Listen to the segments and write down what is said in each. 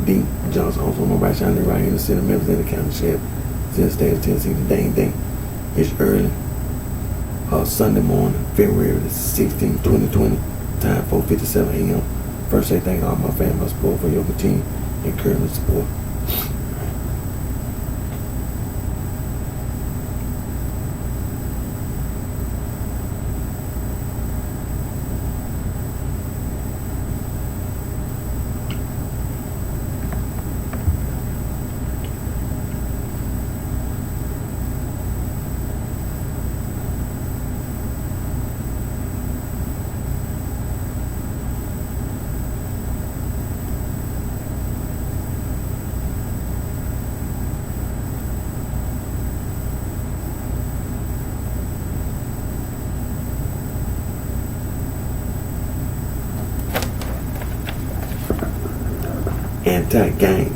D. Johnson, also on BrightShine, right here in the city of Memphis, in the county sheriff, in the state of Tennessee. Today, it's early, Sunday morning, February the 16th, 2020, time 4:57 a.m. First, I thank all my family, my support for your continued encouragement and support. Anti-gang.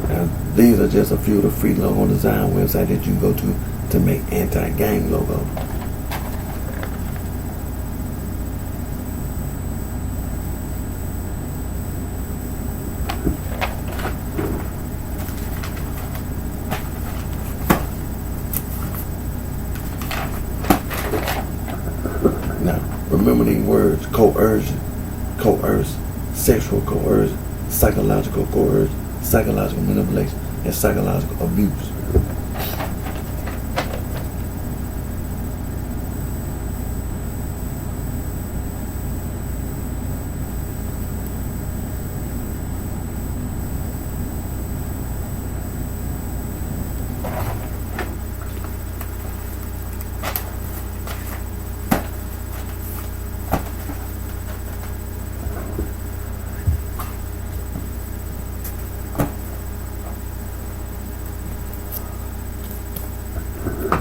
Now, these are just a few of the free logo design websites that you can go to make anti-gang logo. Now, remember these words: coercion, coerce, sexual coercion, psychological coercion, psychological manipulation, and psychological abuse.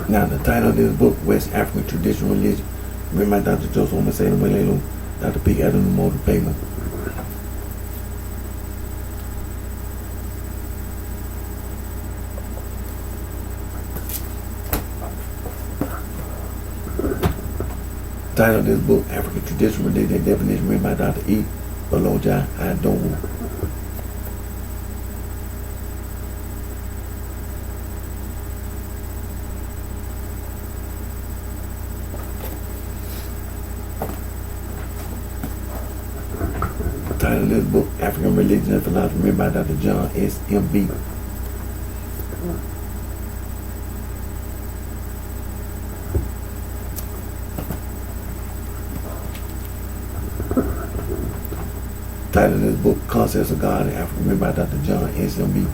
Now, the title of this book, West African Traditional Religion, written by Dr. Joseph Omaselu Malelu, Dr. P. Adam Motor Payman. Title of this book, African Traditional Religion, definition written by Dr. E. Baloja Adowu. Title of this book, African Religion and Philosophy, written by Dr. John S. M.B. Title of this book, Concepts of God in Africa, written by Dr. John S. M.B.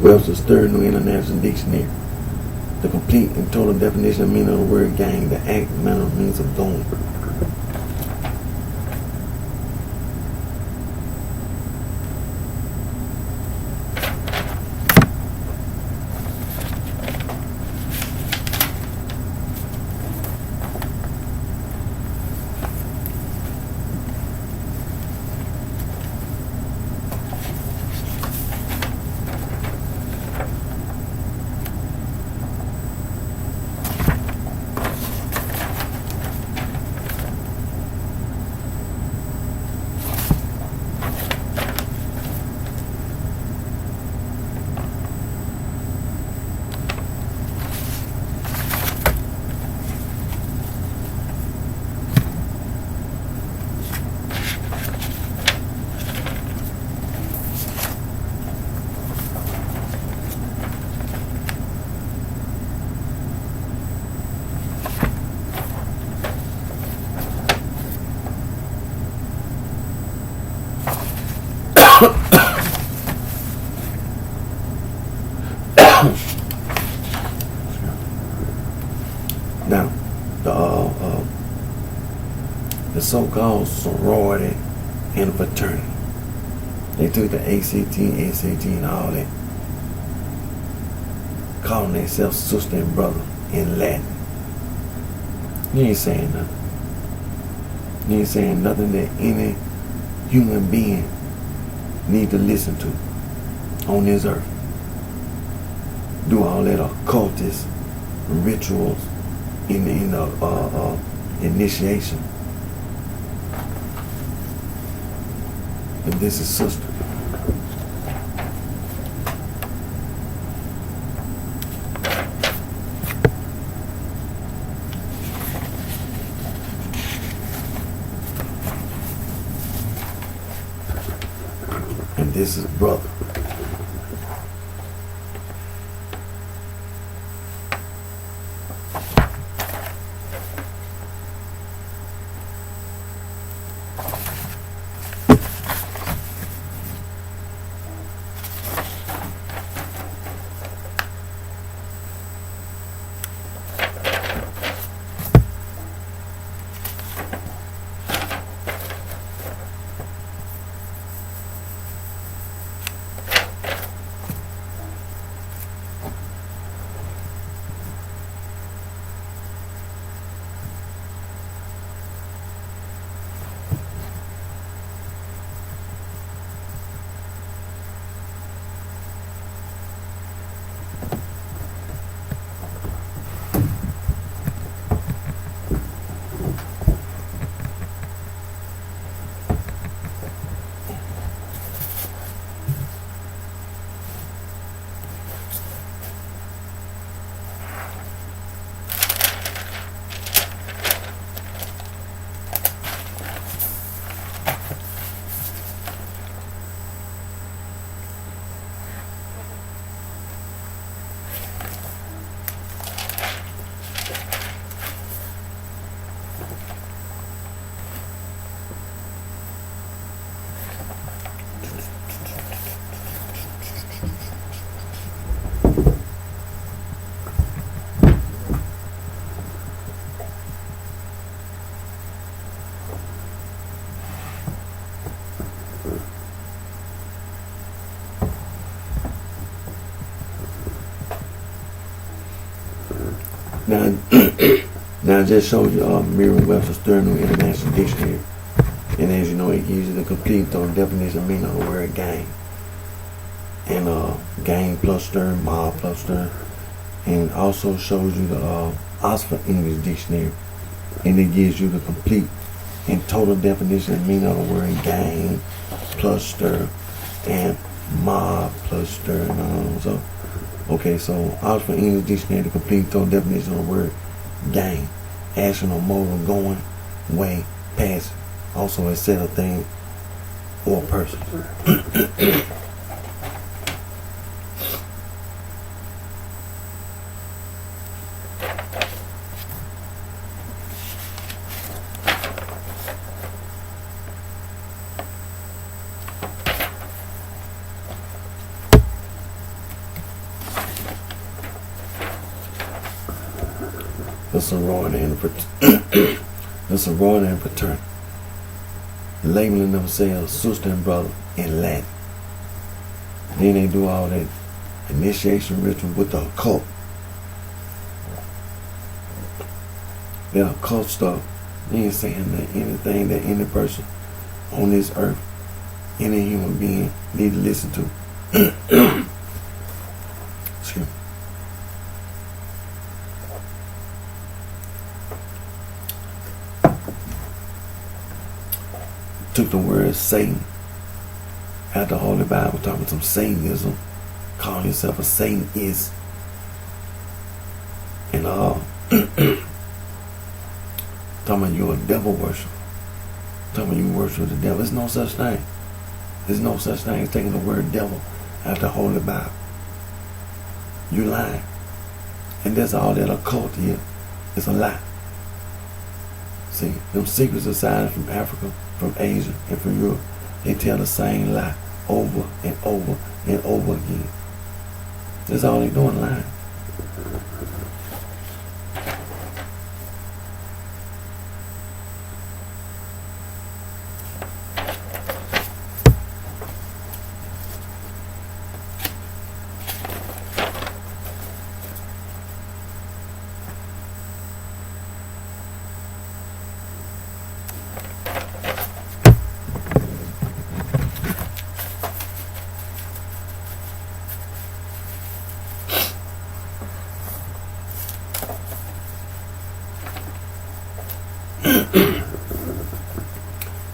Webster's Third New International Dictionary. The complete and total definition of meaning of the word gang, the act, manner, means of doing. Now, the so-called sorority and fraternity. They took the ACT, SAT, and all that, calling themselves sister and brother in Latin. You ain't saying nothing. You ain't saying nothing that any human being need to listen to on this earth. Do all that occultist rituals in the initiation. And this is sister. And this is brother. Now I just showed you Merriam-Webster's Third New International Dictionary, and as you know, it gives you the complete definition of meaning of the word gang, and gang plus term, mob plus term, and also shows you the Oxford English Dictionary, and it gives you the complete and total definition of meaning of the word gang plus stir and mob plus stir. So okay, so Oxford English Dictionary, the complete total definition of the word gang: action or mode of going, way, passing. Also a set of things or a person. sorority and the sorority and fraternity, labeling themselves sister and brother in Latin. Then they do all that initiation ritual with the occult. That occult stuff, they ain't saying that anything that any person on this earth, any human being, need to listen to. Excuse me. Took the word Satan out the Holy Bible, talking some Satanism, calling yourself a Satanist, and talking about you're a devil worshiper, talking about you worship the devil. There's no such thing. There's no such thing as taking the word devil out the Holy Bible. You lying. And that's all that occult is. It's a lie. See, them secret societies from Africa, from Asia, and from Europe, they tell the same lie over and over and over again. That's all they doing, lying.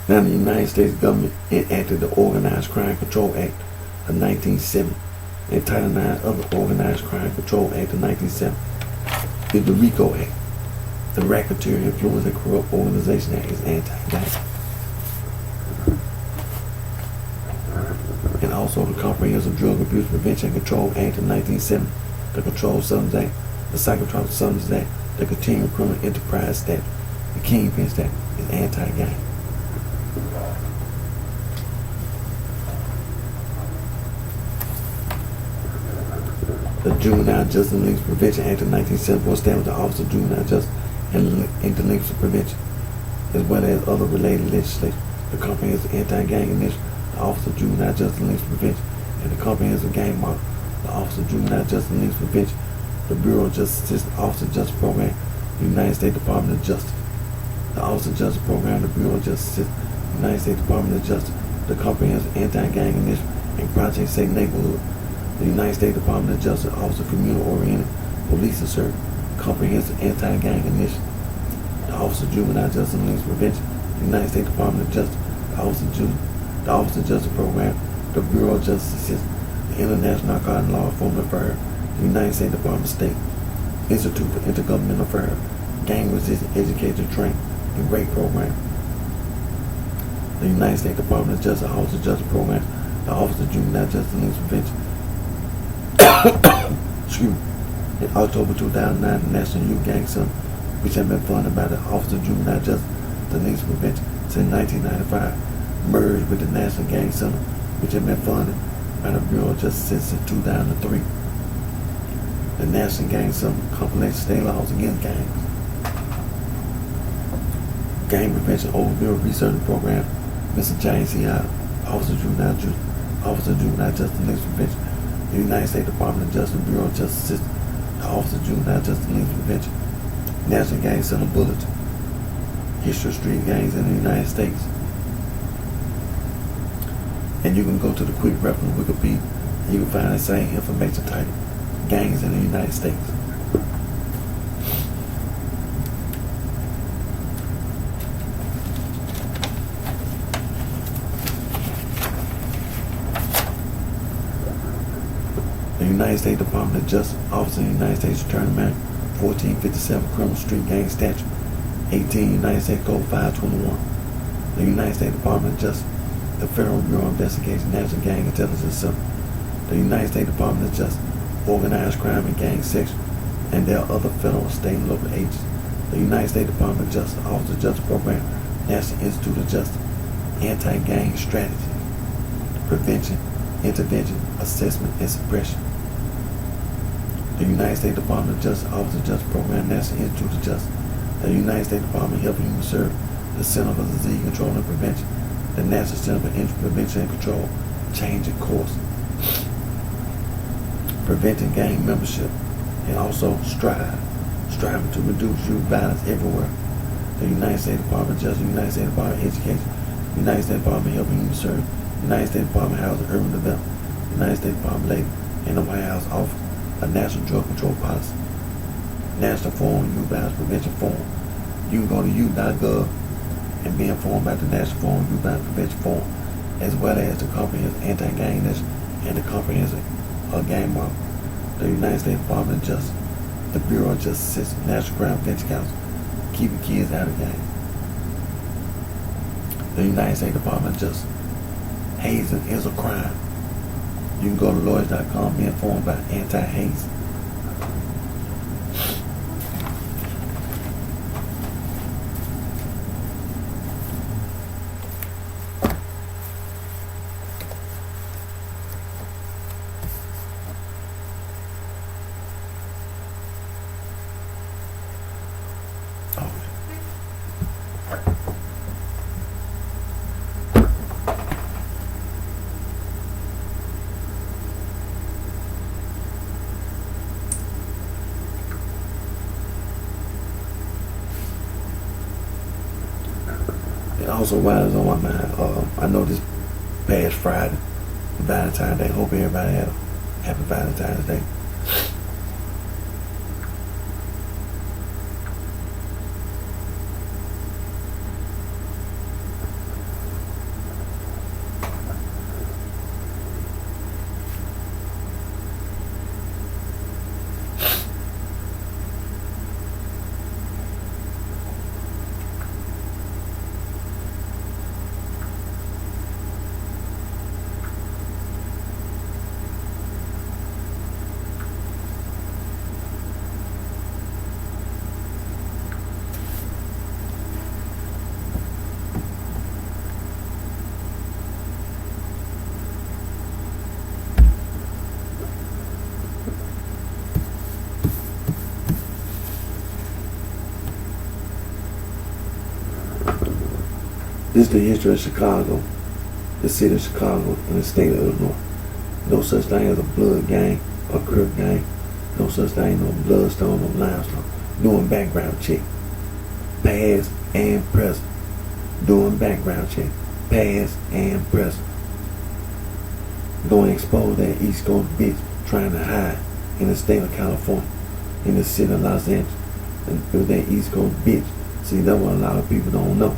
Now, the United States government enacted the Organized Crime Control Act of 1970 and Title IX of the Organized Crime Control Act of 1970 is the RICO Act. The Racketeer Influence and Corrupt Organization Act is anti-gang. And also the Comprehensive Drug Abuse Prevention and Control Act of 1970, the Controlled Substance Act, the Psychotropic Substance Act, the Continuing Criminal Enterprise Statute, the Kingpin Statute is anti-gang. The Juvenile Justice and Delinquency Prevention Act of 1974 established the Office of Juvenile Justice and Delinquency Prevention, as well as other related legislation. The Comprehensive Anti-Gang Initiative, the Office of Juvenile Justice and Delinquency Prevention, and the Comprehensive Gang Model, the Office of Juvenile Justice and Delinquency Prevention, the Bureau of Justice Assistance, Office of Justice Program, the United States Department of Justice, the Office of Justice Program, the Bureau of Justice Assistance, the United States Department of Justice, the Comprehensive Anti-Gang Initiative, and Project Safe Neighborhood, the United States Department of Justice, Office of Community-Oriented Policing Service, Comprehensive Anti-Gang Initiative, the Office of Juvenile Justice and Delinquency Prevention, the United States Department of Justice, the Office of Justice Program, the Bureau of Justice Assistance, the International Narcotics and Law Enforcement Affairs, the United States Department of State, Institute for Intergovernmental Affairs, Gang Resistant Education Training and Rape Program, the United States Department of Justice, Office of Justice Program, the Office of Juvenile Justice and Delinquency Prevention. Excuse me. In October 2009, the National Youth Gang Summit, which had been funded by the Office of Juvenile Justice and Delinquency Prevention since 1995, merged with the National Gang Summit, which had been funded by the Bureau of Justice since 2003. The National Gang Summit compilation state laws against gangs. Gang Prevention Overview Research Program, Mr. James C. Office of Juvenile Justice and Delinquency Prevention, the United States Department of Justice, Bureau of Justice Assistance, the Office of Juvenile Justice and Delinquency Prevention, National Gang Center Bulletin, History of Street Gangs in the United States. And you can go to the quick reference Wikipedia, and you can find the same information titled Gangs in the United States. The United States Department of Justice, Office of the United States Attorney Manual, 1457 Criminal Street Gang Statute, 18 United States Code 521. The United States Department of Justice, the Federal Bureau of Investigation, National Gang Intelligence Center, the United States Department of Justice, Organized Crime and Gang Section, and their other federal, state, and local agencies. The United States Department of Justice, Office of Justice Program, National Institute of Justice, Anti-Gang Strategy, Prevention, Intervention, Assessment, and Suppression. The United States Department of Justice, Office of Justice Program, National Institute of Justice, the United States Department of Health and Human Services, the Center for Disease Control and Prevention, the National Center for Injury Prevention and Control, changing course, preventing gang membership, and also striving to reduce youth violence everywhere. The United States Department of Justice, the United States Department of Education, the United States Department of Health and Human Services, the United States Department of Housing and Urban Development, the United States Department of Labor, and the White House Office of National Drug Control Policy. National Forum, Youth Violence Prevention Forum. You can go to youth.gov and be informed about the National Forum, Youth Violence Prevention Forum, as well as the Comprehensive Anti-Gang Initiative and the Comprehensive Gang Model. The United States Department of Justice, the Bureau of Justice System, National Crime Prevention Council, keeping kids out of gangs. The United States Department of Justice, hazing is a crime. You can go to lawyers.com and be informed about anti-hazing. Also, while it's on my mind, I know this past Friday, Valentine's Day. Hope everybody had a happy Valentine's Day. This is the history of Chicago, the city of Chicago, and the state of Illinois. No such thing as a blood gang or crip gang. No such thing, no bloodstone, no limestone. Doing background check. Past and present. Doing background check. Past and present. Going to expose that East Coast bitch trying to hide in the state of California, in the city of Los Angeles. And it was that East Coast bitch. See, that's what a lot of people don't know.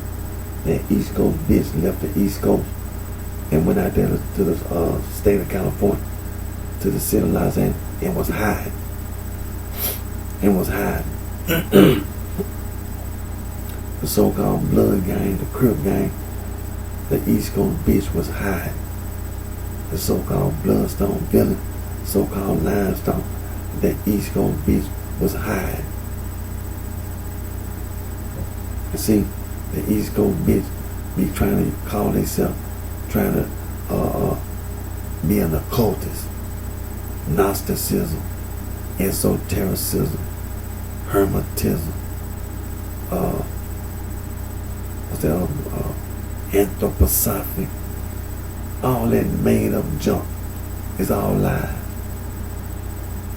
That East Coast bitch left the East Coast and went out there to the state of California, to the city of Los Angeles, and was hiding. The so-called blood gang, the crip gang, the East Coast bitch was hiding. The so-called bloodstone villain, so-called limestone, the East Coast bitch was hiding. You see, the East Coast bitch be trying to call themselves, trying to be an occultist, Gnosticism, esotericism, hermetism, anthroposophy, all that made up junk is all lies.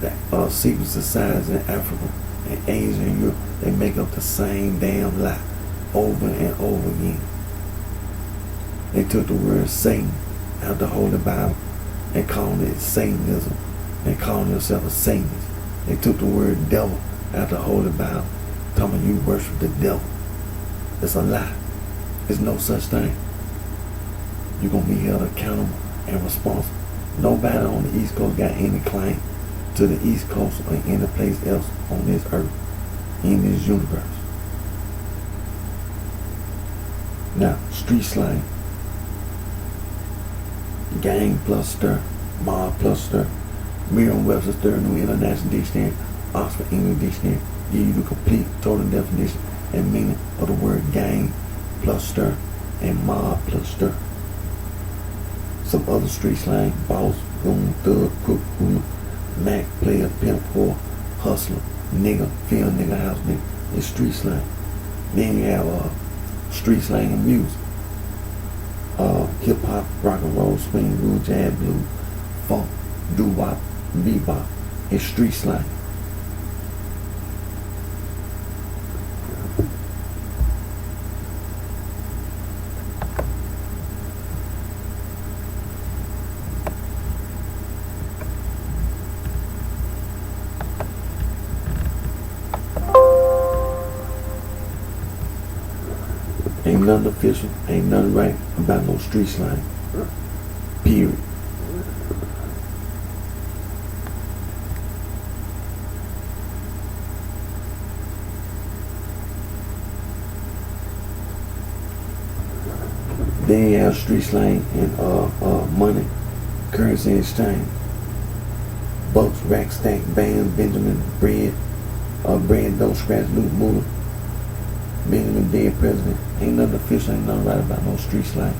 The secret societies in Africa and Asia and Europe, they make up the same damn lie over and over again. They took the word Satan out of the Holy Bible and called it Satanism. They called themselves a Satanist. They took the word devil out of the Holy Bible, telling you worship the devil. It's a lie. There's no such thing. You're going to be held accountable and responsible. Nobody on the East Coast got any claim to the East Coast or any place else on this earth, in this universe. Now, street slang. Gang plus stir, mob plus stir. Merriam-Webster's Third New International Dictionary, Oxford English Dictionary, give you the complete, total definition and meaning of the word gang plus stir and mob plus stir. Some other street slang: boss, goon, thug, crook, hooligan, Mac, player, pimp, whore, hustler, nigga, field nigga, house nigga. It's street slang. Then you have street slang and music. Hip hop, rock and roll, swing, blues, jazz, blues, funk, doo-wop, bebop. It's street slang. Ain't nothing official, ain't nothing right about no street slang. Period. Then you have street slang and money, currency exchange. Bucks, rack, stack, bam, Benjamin, bread, bread, don't scratch, loot, moolah. Benjamin, dead president. Ain't nothing official, ain't nothing right about no street slang.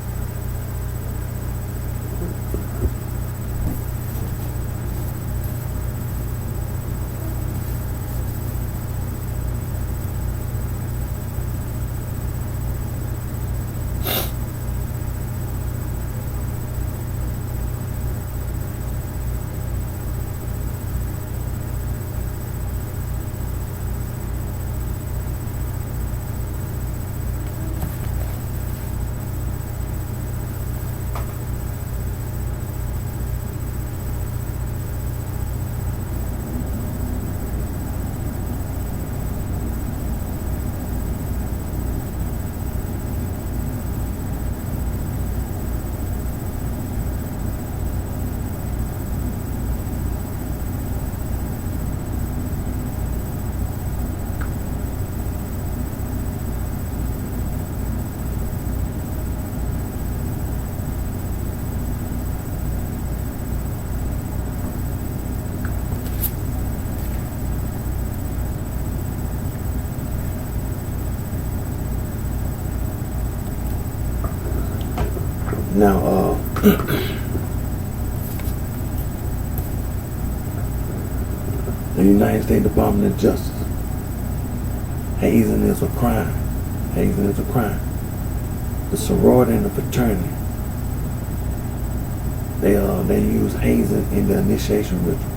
Now, the United States Department of Justice, hazing is a crime. Hazing is a crime. The sorority and the fraternity, they use hazing in the initiation ritual.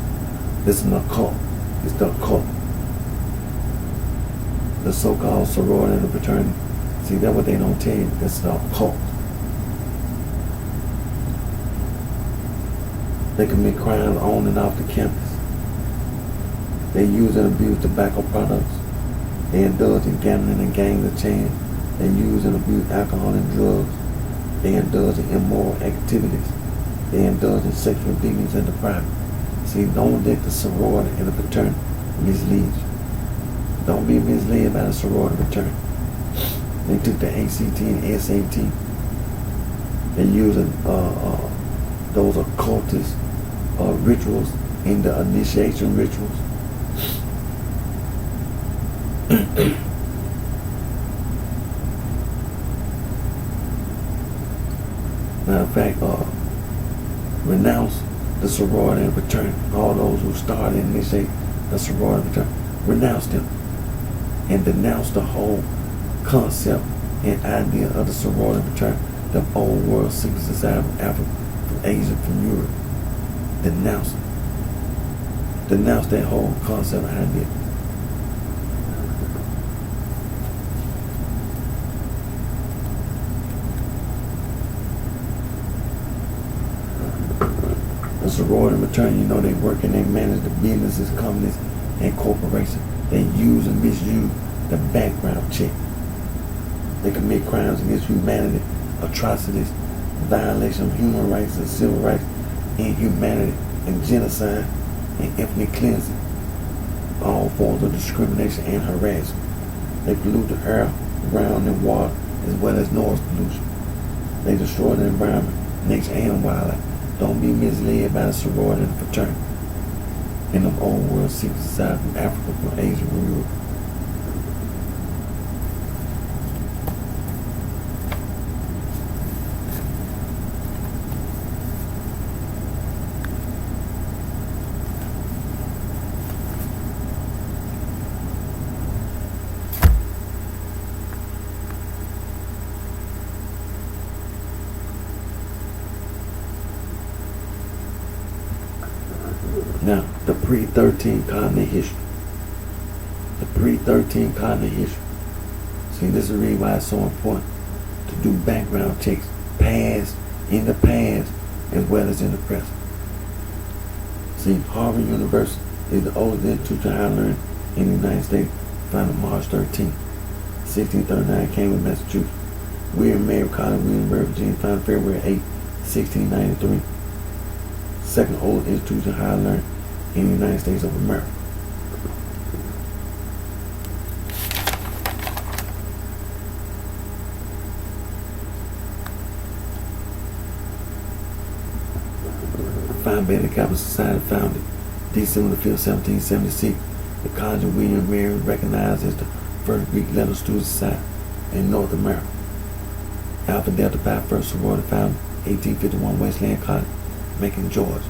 This is an occult. It's the occult. The so-called sorority and the fraternity. See, that's what they don't tell you. It's the occult. They commit crimes on and off the campus. They use and abuse tobacco products. They indulge in gambling and games of chance. They use and abuse alcohol and drugs. They indulge in immoral activities. They indulge in sexual dealings in the private. See, don't let the sorority and the fraternity mislead you. Don't be misled by the sorority and fraternity. They took the ACT and SAT. They're using those occultist rituals in the initiation rituals. Matter of fact, renounce the sorority and fraternity. All those who started and initiate the sorority and fraternity, renounce them and denounce the whole concept and idea of the sorority and fraternity, the old world secret society from Africa, from Asia, from Europe. Denounce them. Denounce that whole concept and idea. The sorority and fraternity, they work and they manage the businesses, companies, and corporations. They use and misuse the background check. They commit crimes against humanity, atrocities, violation of human rights and civil rights, inhumanity and genocide and ethnic cleansing, all forms of discrimination and harassment. They pollute the air, ground, and water, as well as noise pollution. They destroy the environment, nature, and wildlife. Don't be misled by the sorority and the fraternity in the old world secret society from Africa, from Asia, from Europe. pre-13 continent history. The pre-13 continent history. See, this is the reason why it's so important to do background checks in the past as well as in the present. See, Harvard University is the oldest institution of higher learning in the United States, founded March 13, 1639, Cambridge, Massachusetts. William Mary College, Williamsburg, Virginia, founded February 8, 1693. Second oldest institution of higher learning in the United States of America. Phi Beta Kappa Society founded December 5, 1776. The College of William and Mary recognized as the first Greek letter student society in North America. Alpha Delta Pi first sorority founded 1851 Wesleyan College, Macon, Georgia.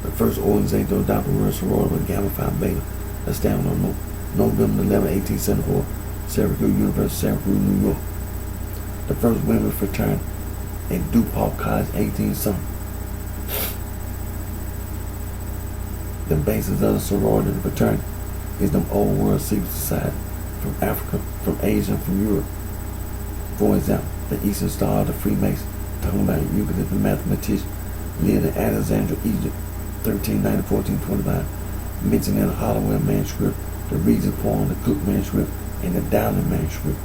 The first organization to adopt the word sorority was Gamma Phi Beta, established on November 11, 1874, Syracuse University, Syracuse, New York. The first women's fraternity at DuPont College, 18-something. The basis of the sorority and fraternity is them old world secret society from Africa, from Asia, and from Europe. For example, the Eastern Star of the Freemasons, talking about Euclid, the mathematician, lived in Alexandria, Egypt, 1390-1425, mentioned in the Holloway manuscript, the Regent poem, the Cook manuscript, and the Dowling manuscript.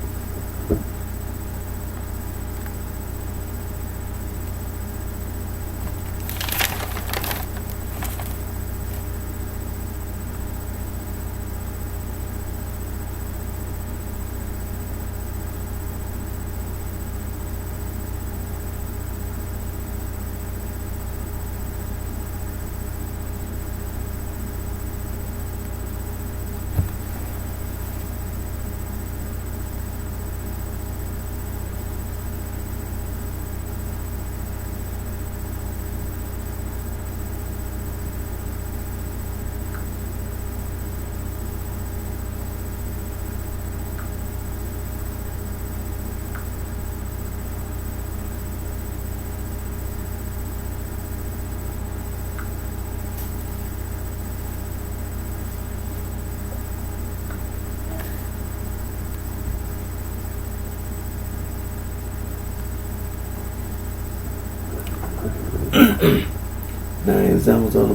Now, examples of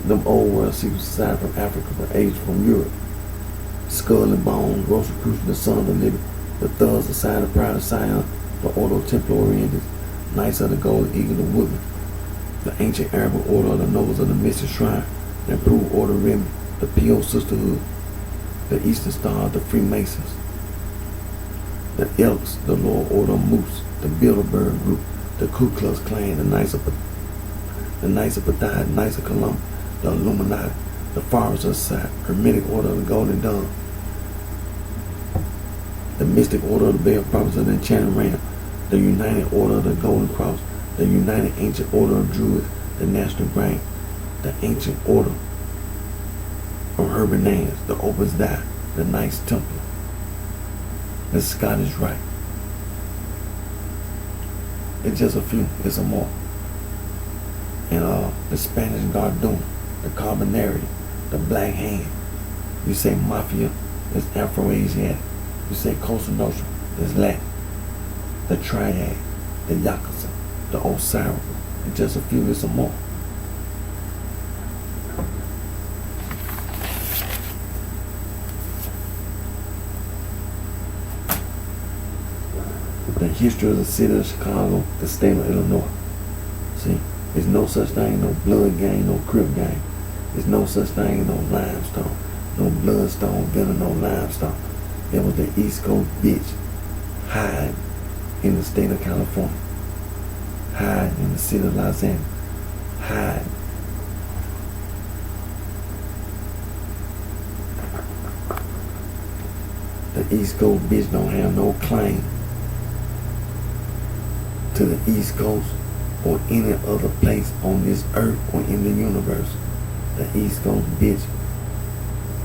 them old world secret society from Africa, from Asia, from Europe. Skull and Bones, Rosicrucian, the Son of the Living, the Thugs, the Sign of Pride of Sion, the Order of Templar Orientis, Knights of the Golden Eagle, the Woodman, the Ancient Arabic Order of the Nobles of the Mystic Shrine, the Improved Order of Remy, the P.O. Sisterhood, the Eastern Star, the Freemasons, the Elks, the Loyal Order of Moose, the Bilderberg Group, the Ku Klux Klan, the Knights of Bethesda, Knights of Columbus, the Illuminati, the Forest of Society, Hermetic Order of the Golden Dawn, the Mystic Order of the Bell Prophets of the Enchanted Ram, the United Order of the Golden Cross, the United Ancient Order of Druids, the National Grain, the Ancient Order of Hermanans, the Opus Dei, the Knights Templar, the Scottish Rite. It's just a few, it's some more. And the Spanish Gardon, the Carbonari, the Black Hand. You say Mafia, it's Afro-Asiatic. You say Cosa Nostra, it's Latin. The Triad, the Yakuza, the Osiris. It's just a few, it's some more. The history of the city of Chicago, the state of Illinois. See, there's no such thing, no blood gang, no crip gang. There's no such thing as no limestone. No bloodstone, venom, no limestone. There was the East Coast bitch hiding in the state of California. Hiding in the city of Los Angeles. Hiding. The East Coast bitch don't have no claim to the East Coast or any other place on this earth or in the universe. The East Coast bitch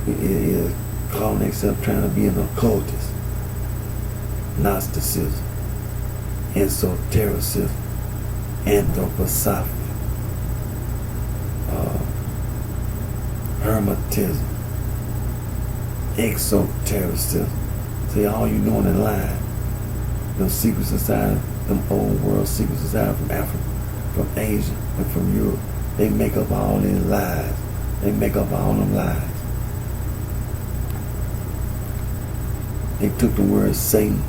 is calling themselves trying to be an occultist, Gnosticism, esotericism, anthroposophy, hermetism, exotericism. See, all you doing in line. Them secret society, them old world secret society from Africa, from Asia, and from Europe. They make up all these lies. They make up all them lies. They took the word Satan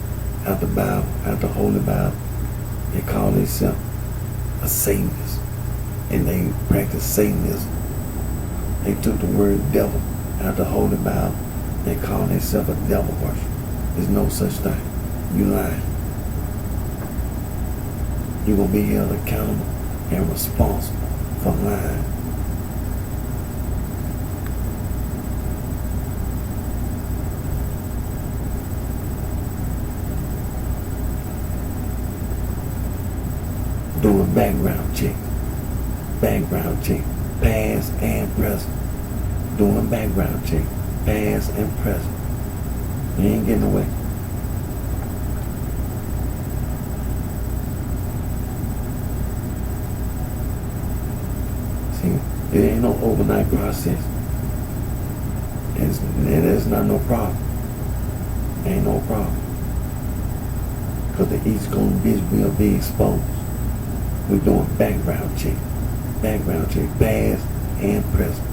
out the Bible, out the Holy Bible. They call themselves a Satanist, and they practice Satanism. They took the word devil out the Holy Bible. They call themselves a devil worshiper. There's no such thing. You lying. You're going to be held accountable and responsible for lying. Doing background check, past and present. Doing background check, past and present. You ain't getting away. See, it ain't no overnight process. It's not no problem. Ain't no problem. Because the East Coast bitch will be exposed. We're doing background check, past and present.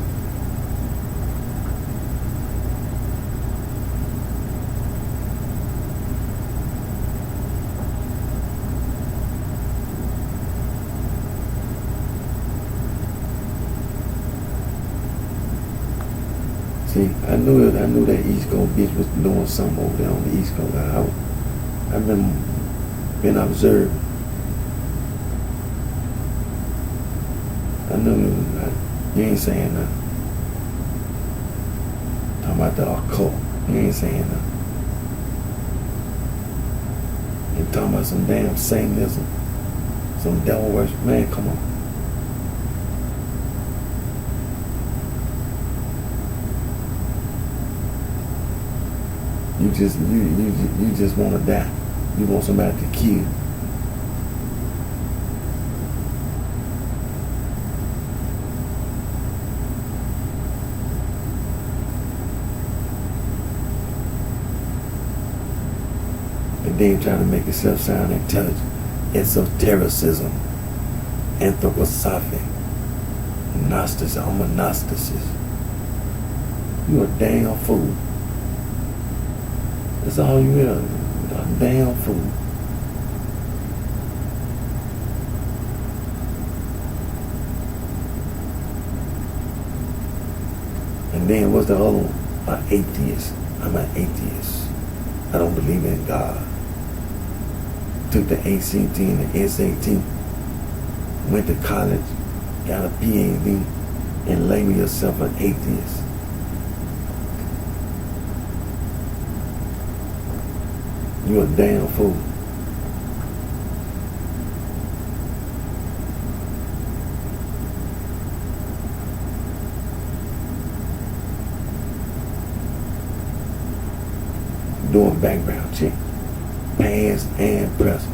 See, I knew that East Coast bitch was doing something over there on the East Coast. I've been observing. I knew you ain't saying nothing. Talking about the occult. You ain't saying nothing. You talking about some damn Satanism, some devil worship. Man, come on. You just want to die. You want somebody to kill. And then trying to make yourself sound intelligent. Esotericism, anthroposophy, Gnosticism. I'm a Gnosticist. You a damn fool. That's all you hear. A damn fool. And then what's the other one? An atheist. I'm an atheist. I don't believe in God. Took the ACT and the SAT. Went to college. Got a PhD. And label yourself an atheist. You a damn fool. Doing background check, past and present.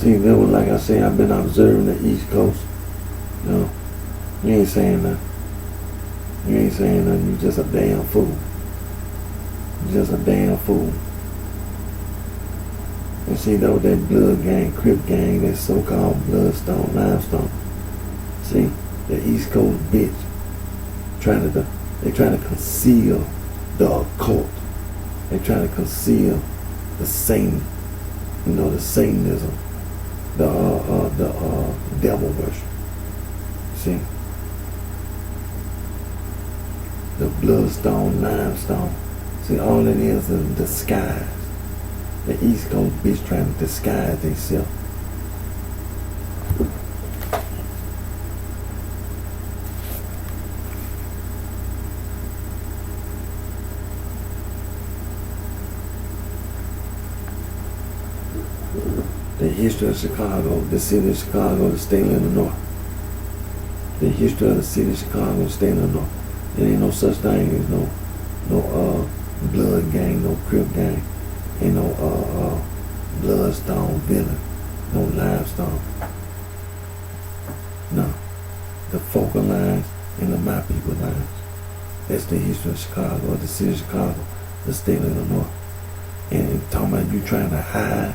See, that was like I say, I've been observing the East Coast. You know, you ain't saying nothing. You ain't saying nothing. You just a damn fool. You just a damn fool. And see, though, that blood gang, Crip gang, that so-called bloodstone, limestone. See, the East Coast bitch they trying to conceal the occult. They trying to conceal the Satan, the Satanism, the devil worship. See, the bloodstone, limestone. See, all it is a disguise. The East Coast bitch trying to disguise themselves. The history of Chicago, the city of Chicago, the state of Illinois. The history of the city of Chicago, the state of Illinois. There ain't no such thing as no blood gang, no Crip gang, ain't no bloodstone villain, no limestone. No. The focal lines and the my people lines. That's the history of Chicago, the city of Chicago, the state of Illinois. And talking about you trying to hide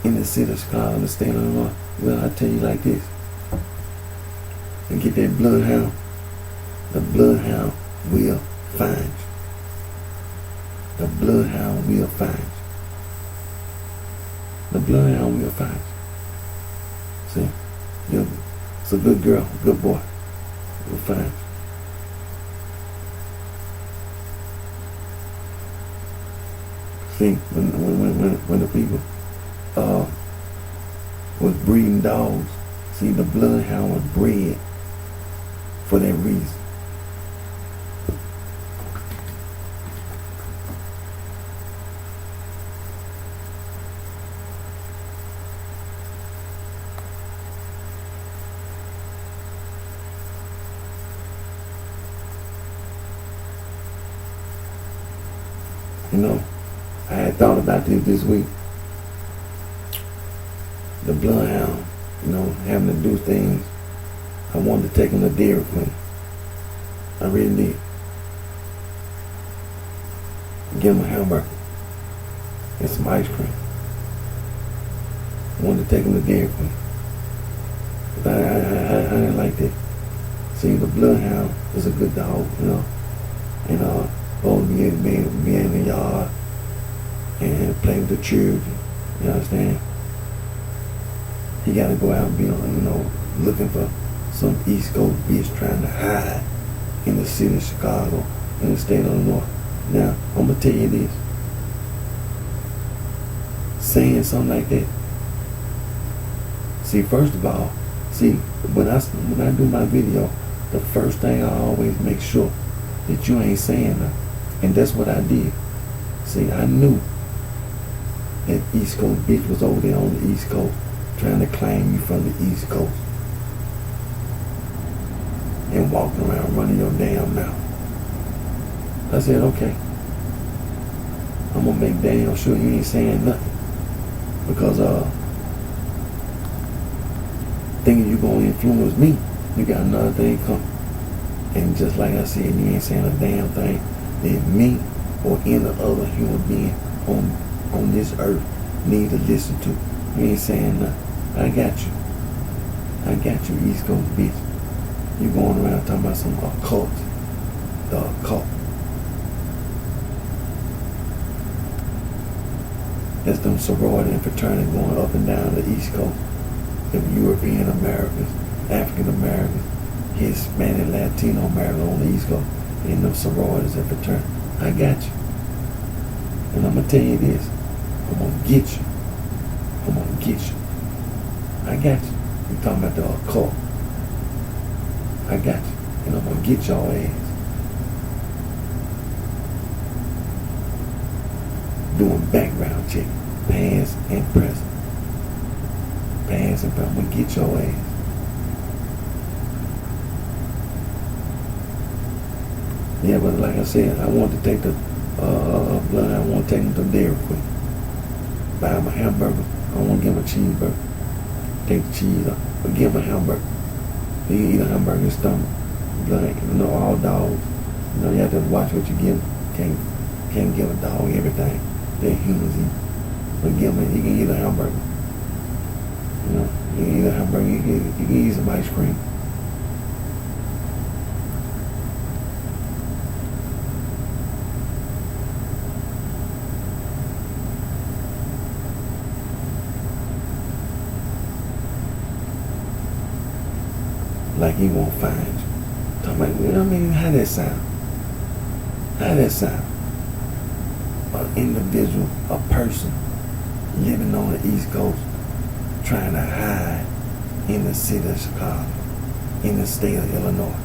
in the city of Chicago, the state of Illinois. Well, I tell you like this. And get that bloodhound. The bloodhound will find you. The bloodhound will find you. The bloodhound will find you. See? It's a good girl, good boy. Will find you. See, when the people was breeding dogs, see, the bloodhound was bred for that reason. I had thought about this week. The bloodhound, having to do things. I wanted to take him to Dairy Queen. I really did. Give him a hamburger and some ice cream. I wanted to take him to Dairy Queen. But I didn't like that. See, the bloodhound is a good dog, and supposed to be in the yard and play with the children. You understand? He got to go out and be looking for some East Coast bitch trying to hide in the city of Chicago, in the state of Illinois. Now, I'm going to tell you this. Saying something like that. See, first of all, when I do my video, the first thing I always make sure that you ain't saying nothing. And that's what I did. See, I knew that East Coast bitch was over there on the East Coast trying to claim you from the East Coast and walking around running your damn mouth. I said, okay, I'm gonna make damn sure you ain't saying nothing, because thinking you gonna influence me, you got another thing coming. And just like I said, you ain't saying a damn thing that me or any other human being on this earth need to listen to. You ain't saying nothing. I got you. I got you, East Coast bitch. You going around talking about some occult. The occult. That's them sorority and fraternity going up and down the East Coast. Them European Americans, African Americans, Hispanic, Latino Americans on the East Coast, and them sororities and fraternities. I got you. And I'm going to tell you this. I'm going to get you. I'm going to get you. I got you. You talking about the occult. I got you. And I'm going to get your ass. Doing background check. Past and present. Past and present. I'm going to get your ass. Yeah, but like I said, I want to take the blood. I want to take them to Dairy Queen. Buy them a hamburger, don't want to give him a cheeseburger. Take the cheese off. But give him a hamburger. He can eat a hamburger in his stomach. Like, all dogs. You have to watch what you give him. Can't give a dog everything that humans eat. But give him, he can eat a hamburger. He can eat a hamburger. He can eat some ice cream. Like he won't find you. Talking about, how that sound? How that sound? An individual, a person living on the East Coast trying to hide in the city of Chicago, in the state of Illinois.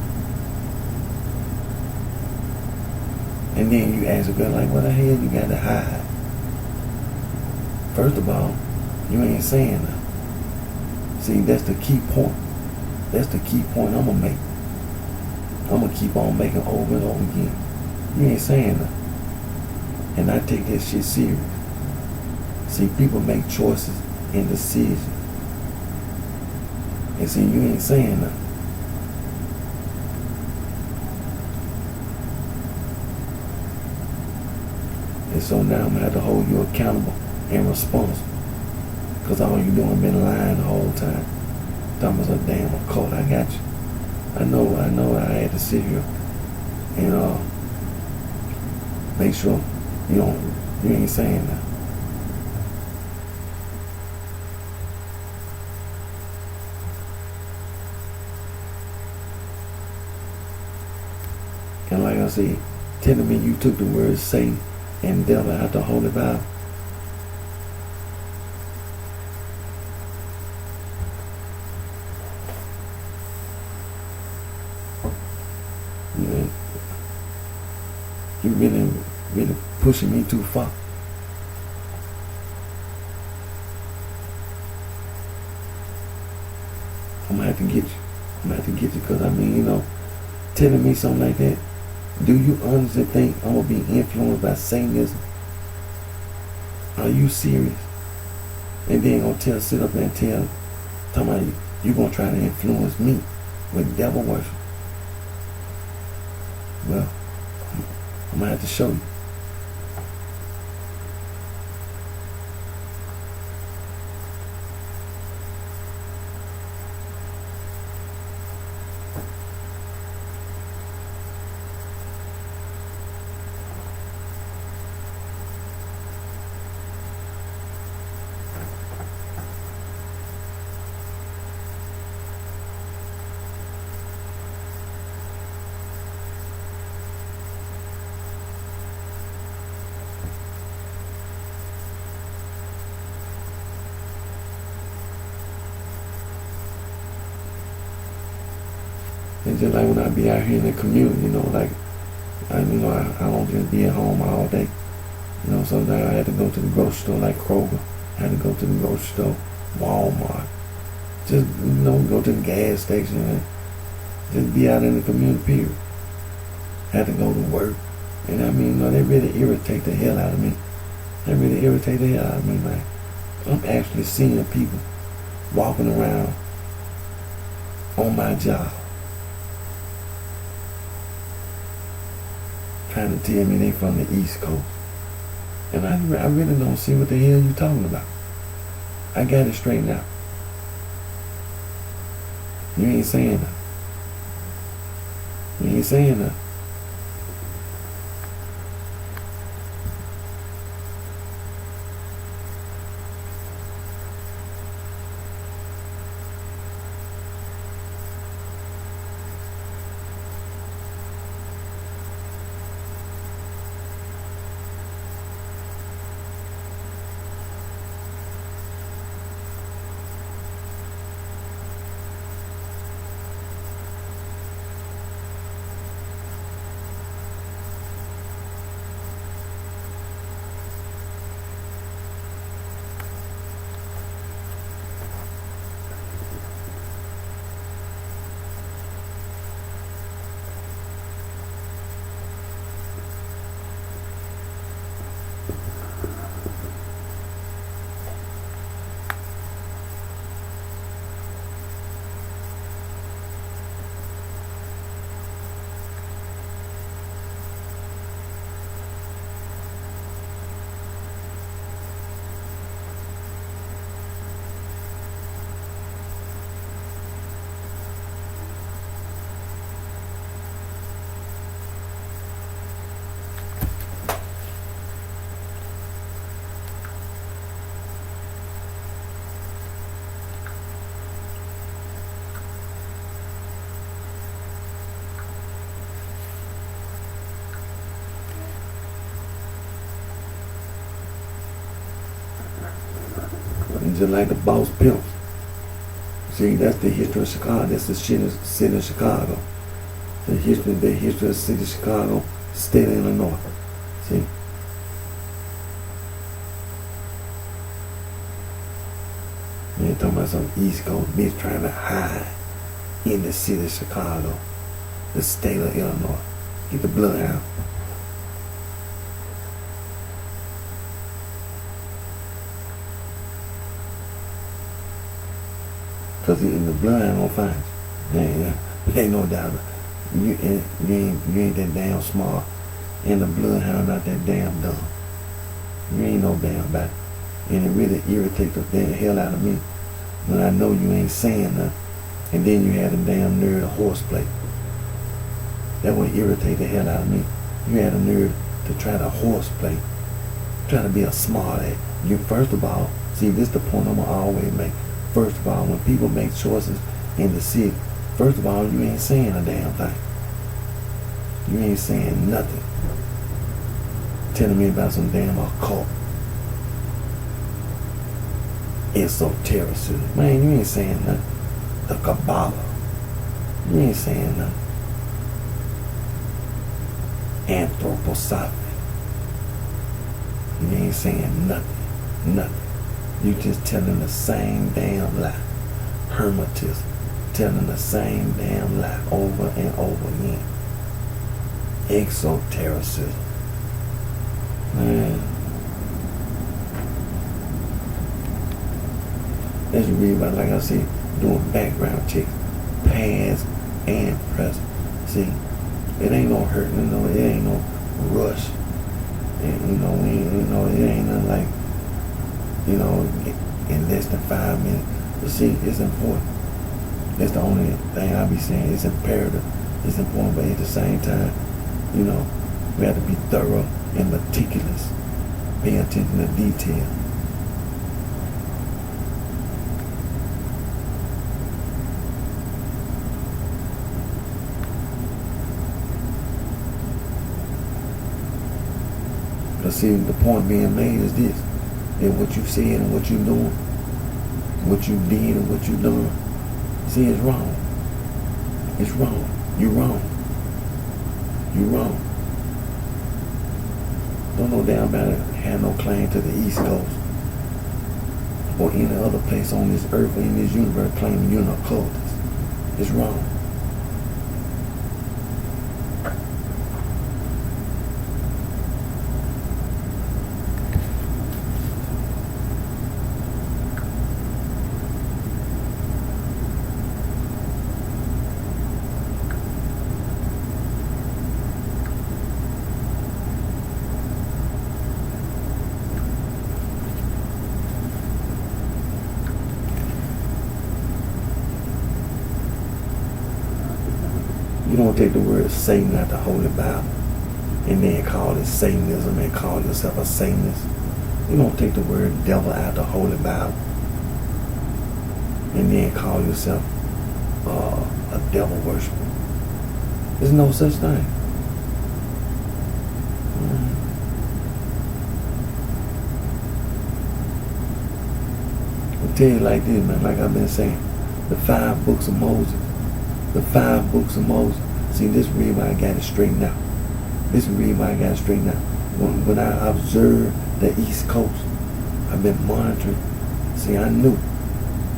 And then you ask a girl like, what the hell you got to hide? First of all, you ain't saying nothing. See, that's the key point. That's the key point I'm going to make. I'm going to keep on making over and over again. You ain't saying nothing. And I take that shit serious. See, people make choices and decisions. And see, you ain't saying nothing. And so now I'm going to have to hold you accountable and responsible. Because all you doing been lying the whole time. Talking about a damn occult. I got you. I know I had to sit here and make sure you ain't saying that. And like I said, telling me you took the words Satan and devil out the Holy Bible. You really pushing me too far. I'm gonna have to get you. Because telling me something like that, do you honestly think I'm gonna be influenced by Satanism? Are you serious? And then gonna sit up there and tell, talking about you gonna try to influence me with devil worship? Well, I'm gonna have to show you. And just like when I be out here in the community, I don't just be at home all day. Sometimes I had to go to the grocery store like Kroger. I had to go to the grocery store, Walmart. Just, go to the gas station and just be out in the community, period. I had to go to work. And they really irritate the hell out of me. Like, I'm actually seeing people walking around on my job trying to tell me they from the East Coast. And I really don't see what the hell you talking about. I got it straightened out. You ain't saying that. just like the boss pimps. See, that's the history of Chicago. That's the city of Chicago. The history of the city of Chicago, state of Illinois. See? You ain't talking about some East Coast bitch trying to hide in the city of Chicago, the state of Illinois. Get the blood out. Because in the blood ain't gonna find you. There ain't no doubt. You ain't that damn smart. And the bloodhound not that damn dumb. You ain't no damn about it. And it really irritates the damn hell out of me when I know you ain't saying nothing. And then you had a damn nerve of horseplay. That would irritate the hell out of me. You had a nerve to try to horseplay. Try to be a smart ass. You, first of all, see, this is the point I'm gonna always make. First of all, when people make choices in the city, first of all, you ain't saying a damn thing. You ain't saying nothing. Telling me about some damn occult. Esotericism. Man, you ain't saying nothing. The Kabbalah. You ain't saying nothing. Anthroposophy. You ain't saying nothing. Nothing. You just telling the same damn lie. Hermetism. Telling the same damn lie over and over again. Exotericism. Man. As you read about, like I said, doing background checks, past and present. See, it ain't no hurt, it ain't no rush. And it ain't nothing like, in less than 5 minutes. But see, it's important. That's the only thing I be saying. It's imperative. It's important, but at the same time, we have to be thorough and meticulous. Pay attention to detail. But see, the point being made is this: that what you said and what you doing, what you did and what you done, see, it's wrong. It's wrong. You wrong. You wrong. Don't no damn about it. Have no claim to the East Coast or any other place on this earth or in this universe claiming you're an occultist. It's wrong. You don't take the word Satan out the Holy Bible and then call it Satanism and call yourself a Satanist. You don't take the word devil out the Holy Bible and then call yourself a devil worshiper. There's no such thing. I'll tell you like this, man, like I've been saying, the 5 books of Moses. The 5 books of Moses. See, this is really why I got it straightened out. This is really why I got it straightened out. When I observed the East Coast, I've been monitoring. See, I knew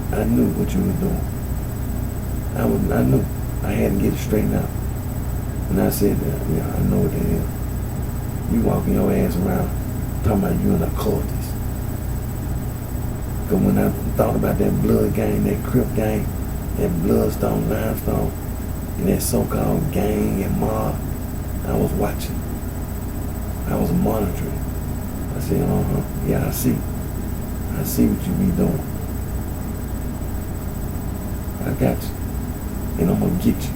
what you were doing. I knew. I had to get it straightened out. And I said, I know what it is. You walking your ass around talking about you an occultist. Because when I thought about that blood gang, that Crip gang, that Bloodstone, Limestone, and that so-called gang and mob, I was watching. I was monitoring. I said, yeah, I see. I see what you be doing. I got you. And I'm going to get you.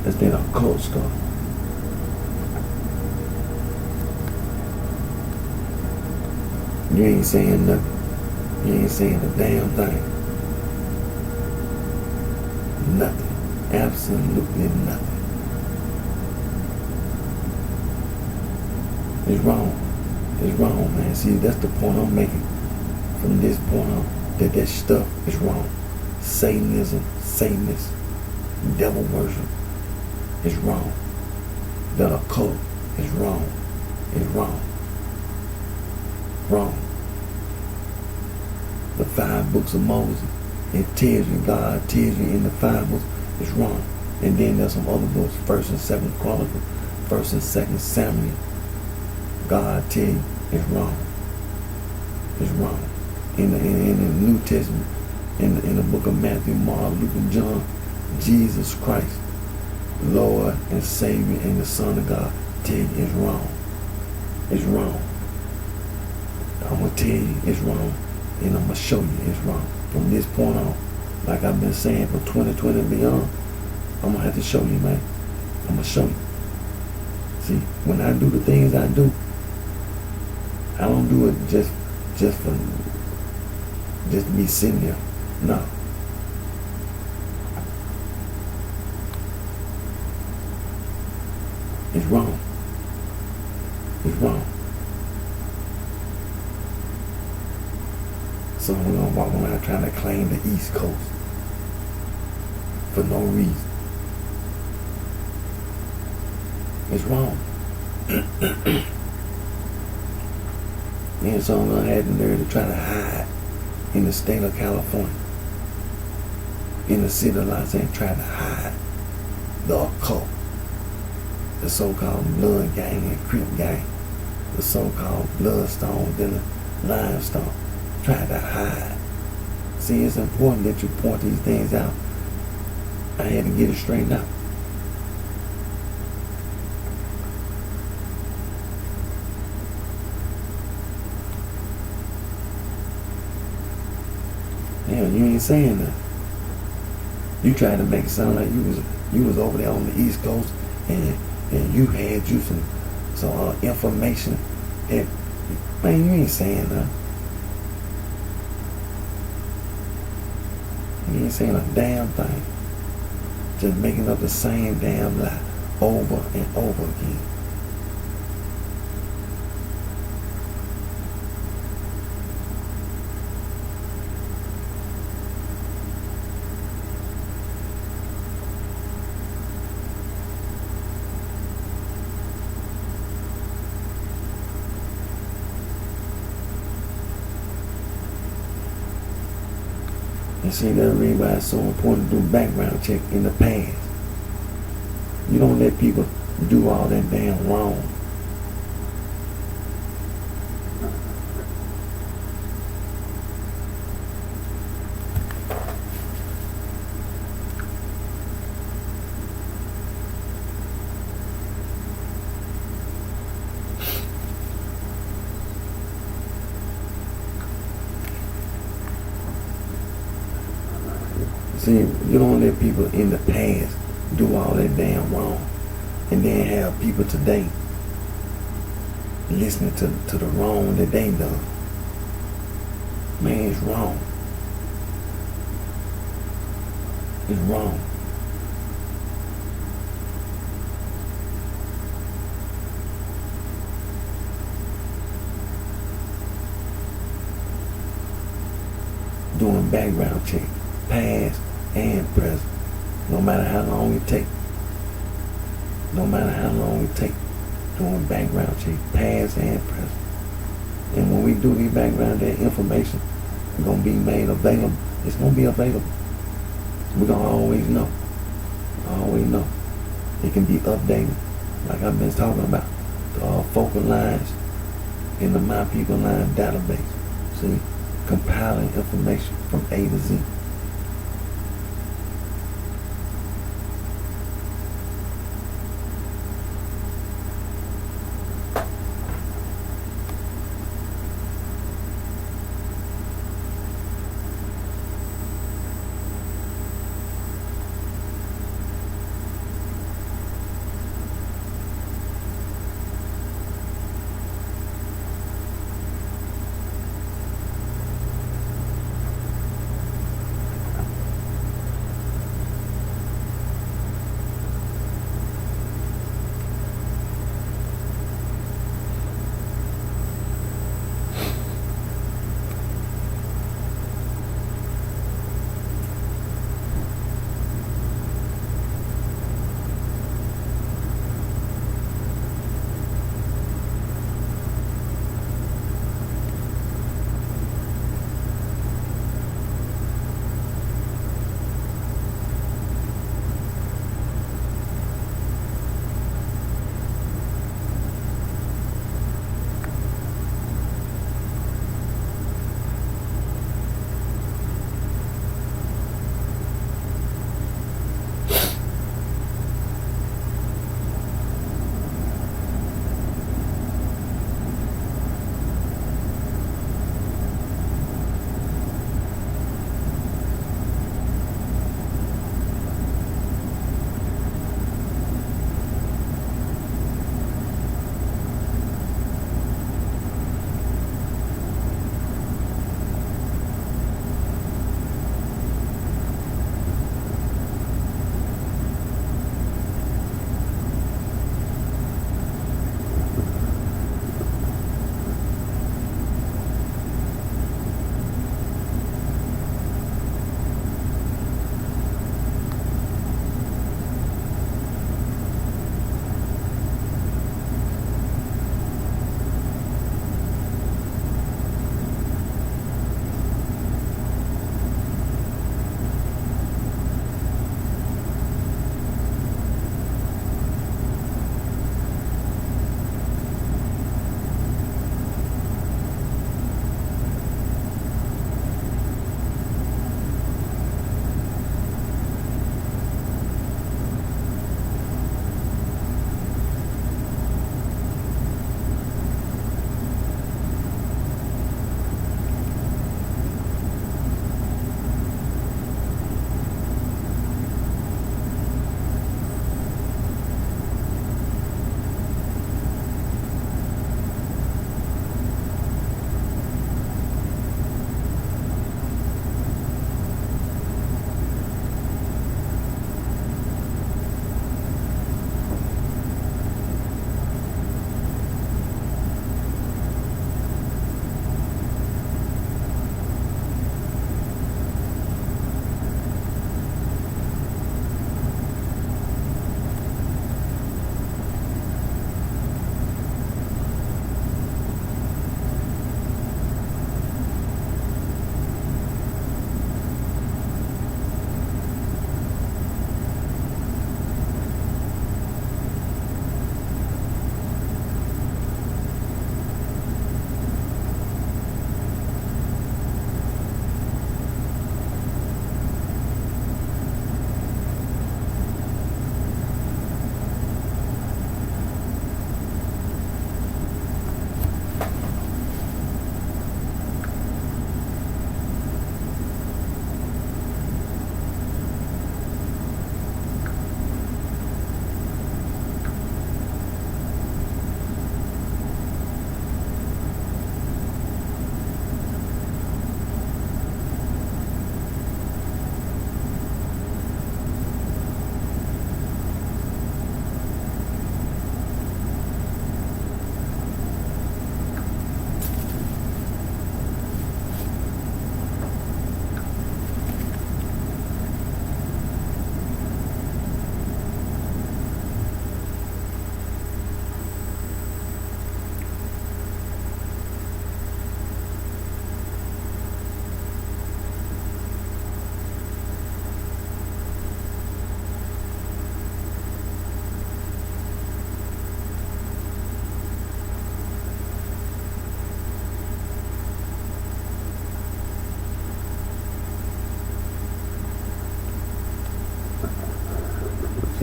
That's that occult stuff. You ain't saying nothing. You ain't saying a damn thing. Nothing. Absolutely nothing. It's wrong. It's wrong, man. See, that's the point I'm making from this point on that stuff is wrong. Satanism, Satanists, devil worship is wrong. The occult is wrong. Is wrong. Wrong. The 5 books of Moses, it tells you, God tells you in the 5 books, it's wrong. And then there's some other books, 1st and 2nd Chronicles, 1st and 2nd Samuel. God tell you it's wrong. It's wrong. In the New Testament, in the book of Matthew, Mark, Luke, and John, Jesus Christ, Lord and Savior and the Son of God, tell you it's wrong. It's wrong. I'm going to tell you it's wrong, and I'm going to show you it's wrong. From this point on, like I've been saying from 2020 and beyond, I'm going to have to show you, man. I'm going to show you. See, when I do the things I do, I don't do it just for just me sitting there. No. It's wrong. It's wrong. So we're going to walk around trying to claim the East Coast for no reason. It's wrong. And so I'm going to have the nerve to try to hide in the state of California, in the city of Los Angeles, try to hide the occult, the so-called blood gang and Crip gang, the so-called bloodstone, then the limestone, try to hide. See, it's important that you point these things out. I had to get it straightened out. Yeah, you ain't saying that. You tried to make it sound like you was over there on the East Coast and you had you some information that, man, you ain't saying that. You ain't saying a damn thing. Just making up the same damn lie over and over again. And see, that's the reason why it's so important to do background check in the past. You don't let people do all that damn wrong. See, you don't let people in the past do all that damn wrong and then have people today listening to the wrong that they done. Man, it's wrong. It's wrong. Doing background check, past and present, no matter how long it take. No matter how long it take, doing background check, past and present. And when we do these background, that information is gonna be made available. It's gonna be available. We're gonna always know. Always know. It can be updated, like I've been talking about. The focal lines in the My People Line database. See, compiling information from A to Z.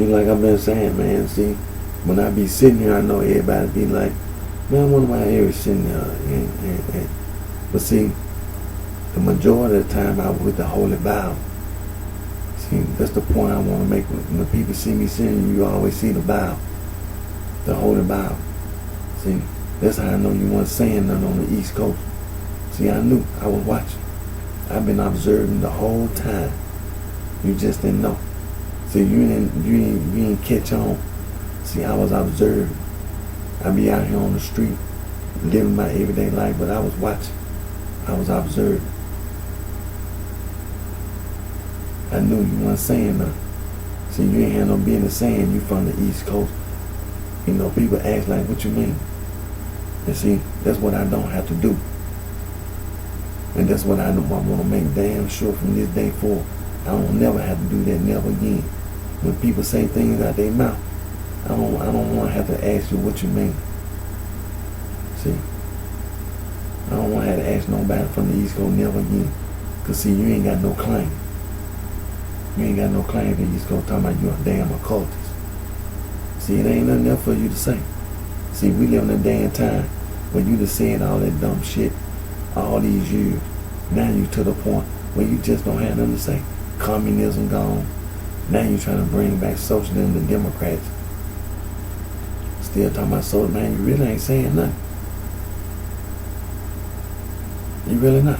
like I've been saying, man, see, when I be sitting here, I know everybody be like, man, what am I ever sitting there? But see, the majority of the time I was with the Holy Bible. See, that's the point I want to make. When people see me sitting, you always see the Bible, the Holy Bible. See, that's how I know you weren't saying nothing on the East Coast. See, I knew. I was watching. I've been observing the whole time. You just didn't know. See, you didn't catch on. See, I was observing. I be out here on the street, living my everyday life, but I was watching. I was observing. I knew you weren't saying nothing. See, you ain't had no business saying you from the East Coast. You know, people ask like, what you mean? And see, that's what I don't have to do. And that's what I want to make damn sure from this day forward. I don't never have to do that, never again. When people say things out their mouth, I don't want to have to ask you what you mean. See, I don't want to have to ask nobody from the East Coast, never again. Because see, you ain't got no claim. You ain't got no claim to the East Coast talking about you a damn occultist. See, it ain't nothing else for you to say. See, we live in a damn time where you just saying all that dumb shit all these years. Now you to the point where you just don't have nothing to say. Communism gone. Now you trying to bring back socialism and Democrats. Still talking about socialism, man, you really ain't saying nothing. You really not.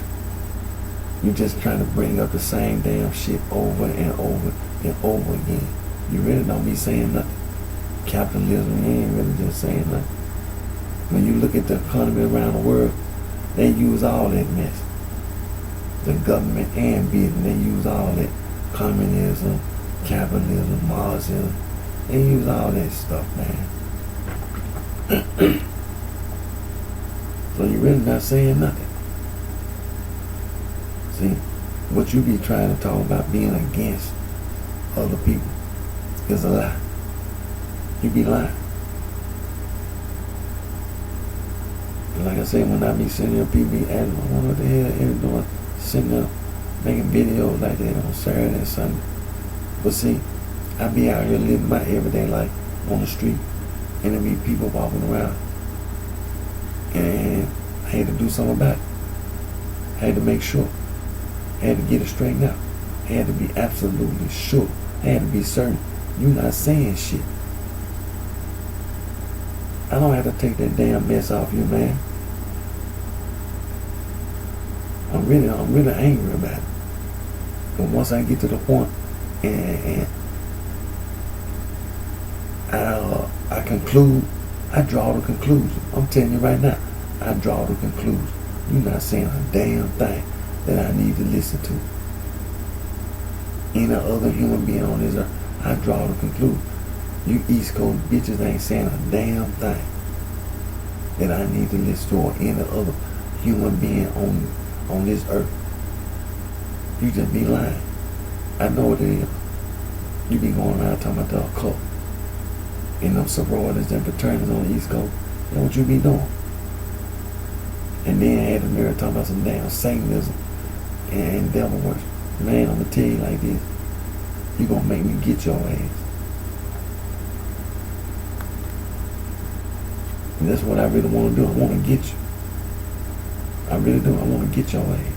You just trying to bring up the same damn shit over and over and over again. You really don't be saying nothing. Capitalism, you ain't really just saying nothing. When you look at the economy around the world, they use all that mess. The government and business, they use all that. Communism, capitalism, Marxism, they use all that stuff, man. So you really not saying nothing. See, what you be trying to talk about being against other people is a lie. You be lying. And like I said, when I be sitting there, people be asking, I wonder what the hell they're doing, sitting there making videos like that on Saturday and Sunday. But see, I be out here living my everyday life on the street, and there be people walking around. And I had to do something about it. I had to make sure. I had to get it straightened out. I had to be absolutely sure. I had to be certain. You're not saying shit. I don't have to take that damn mess off you, man. I'm really angry about it. But once I get to the point and I conclude, I draw the conclusion. I'm telling you right now, I draw the conclusion. You're not saying a damn thing that I need to listen to. Any other human being on this earth, I draw the conclusion. You East Coast bitches ain't saying a damn thing that I need to listen to, or any other human being on this earth. You just be lying. I know what it is. You be going around talking about the occult and them sororities and fraternities on the East Coast. That's what you be doing. And then had the mirror talking about some damn Satanism and devil worship. Man, I'm gonna tell you like this. You gonna make me get your ass. And that's what I really want to do. I want to get you. I really do. I want to get your ass.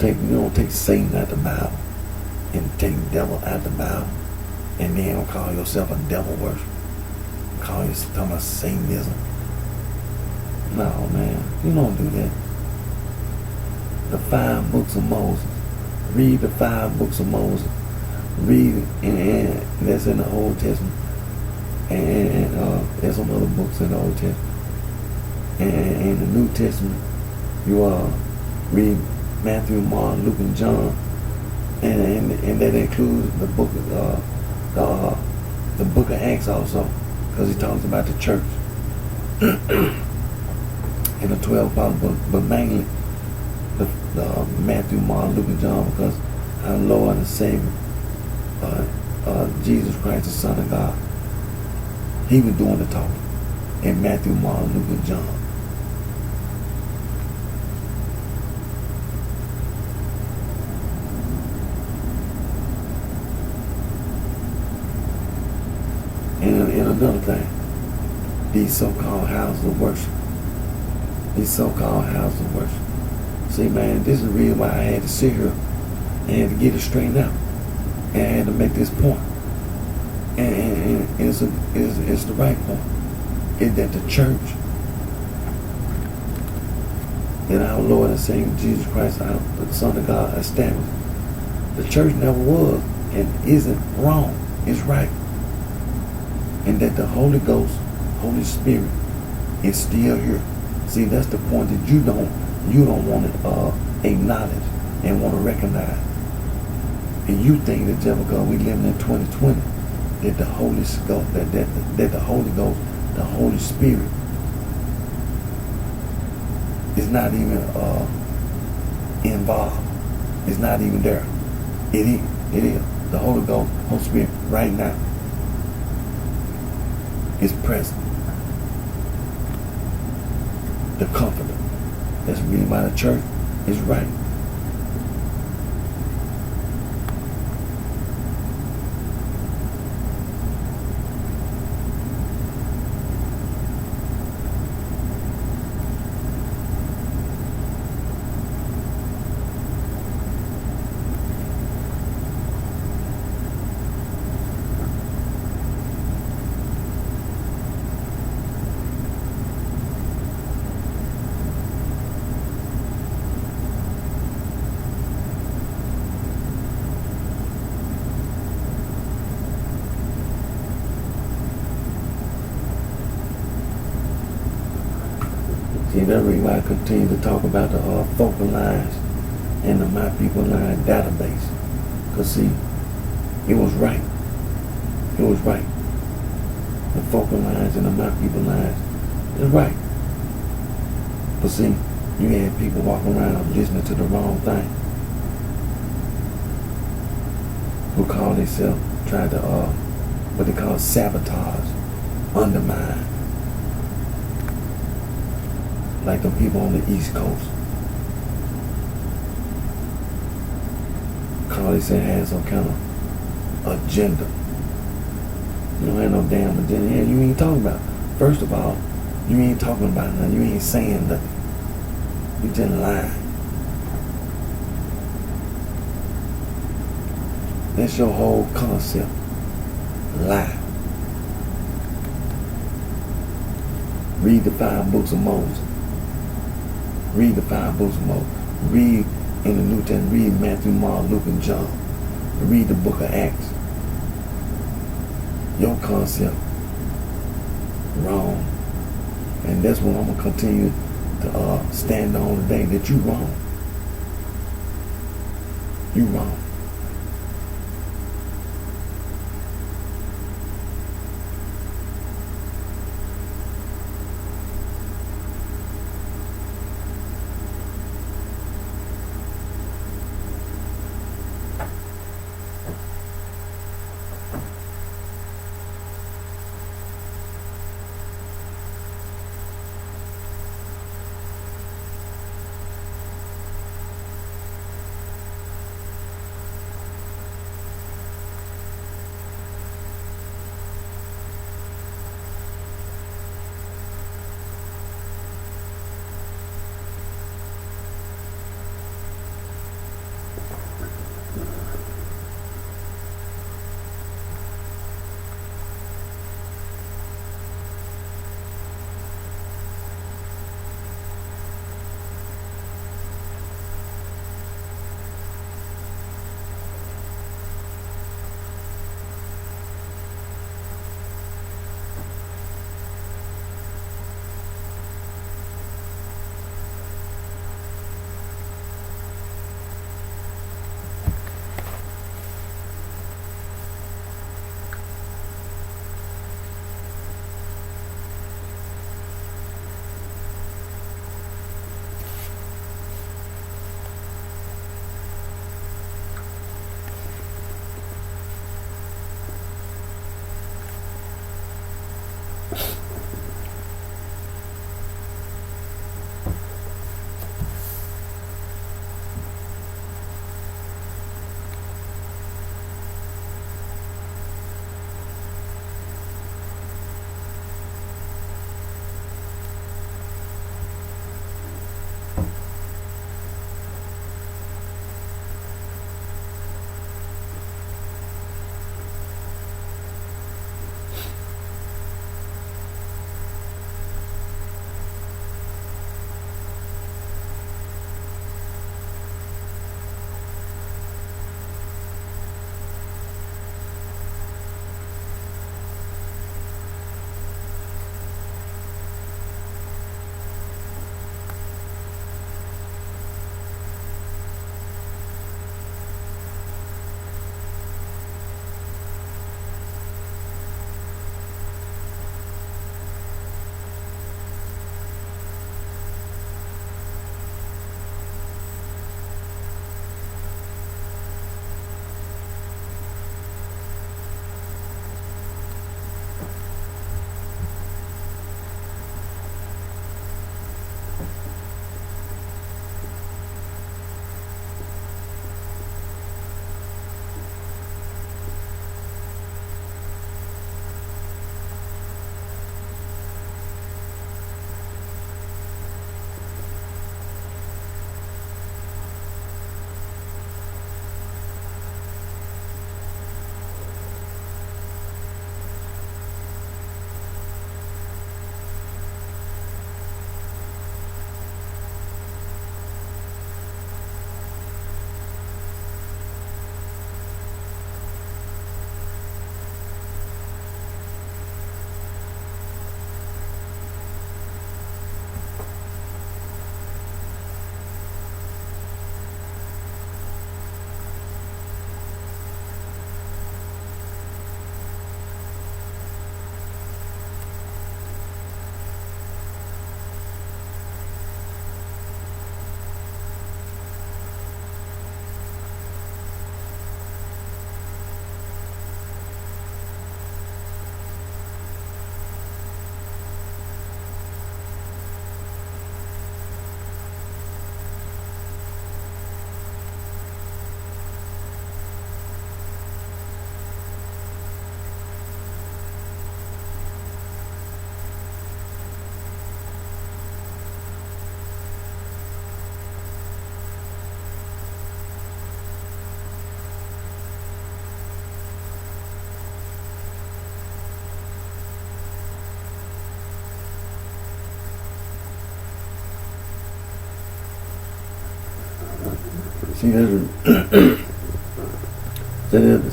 You don't take Satan out the Bible and take the devil out the Bible and then don't call yourself a devil worshiper. Call yourself talking about Satanism. No, man, you don't do that. The 5 books of Moses. Read the 5 books of Moses. Read it, and that's in the Old Testament. And there's some other books in the Old Testament. And in the New Testament, you read Matthew, Mark, Luke, and John, and that includes the book of Acts also, because he talks about the church in the 12 apostles, but mainly the Matthew, Mark, Luke, and John, because our Lord and Savior Jesus Christ, the Son of God. He was doing the talking. In Matthew, Mark, Luke, and John. And another thing, these so-called houses of worship. These so-called houses of worship. See, man, this is the reason why I had to sit here and had to get it straightened out. And I had to make this point. And it's the right point. Is that the church that our Lord and Savior Jesus Christ, the Son of God, established. The church never was and isn't wrong. It's right. And that the Holy Ghost, Holy Spirit, is still here. See, that's the point that you don't want to acknowledge and want to recognize. And you think that just because we living in 2020, that the Holy Ghost, that the Holy Ghost, the Holy Spirit, is not even involved. It's not even there. It is. It is. The Holy Ghost, Holy Spirit, right now, is present. The Comforter, that's reading by the church, is right. See, that's the reason why I continue to talk about the focal lines and the My People Line database. Because, see, it was right. It was right. The focal lines and the My People Lines is right. But, see, you had people walking around listening to the wrong thing. Who call themselves, trying to, what they call sabotage, undermine. Like the people on the East Coast. Call themselves had some kind of agenda. You don't have no damn agenda. Yeah, you ain't talking about. First of all, you ain't talking about nothing. You ain't saying nothing. You just lying. That's your whole concept. Lie. Read the 5 books of Moses. Read the 5 books of Moses. Read in the New Testament. Read Matthew, Mark, Luke, and John. Read the book of Acts. Your concept wrong. And that's what I'm going to continue to stand on today, that you wrong. You wrong.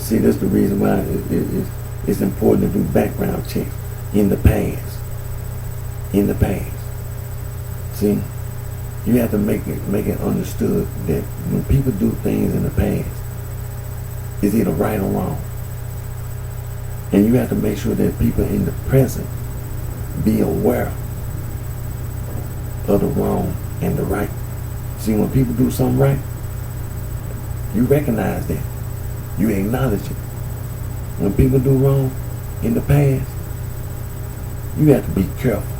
See, that's the reason why it's important to do background checks in the past. In the past. See, you have to make it understood that when people do things in the past, it's either right or wrong. And you have to make sure that people in the present be aware of the wrong and the right. See, when people do something right, you recognize that. You acknowledge it. When people do wrong in the past, you have to be careful.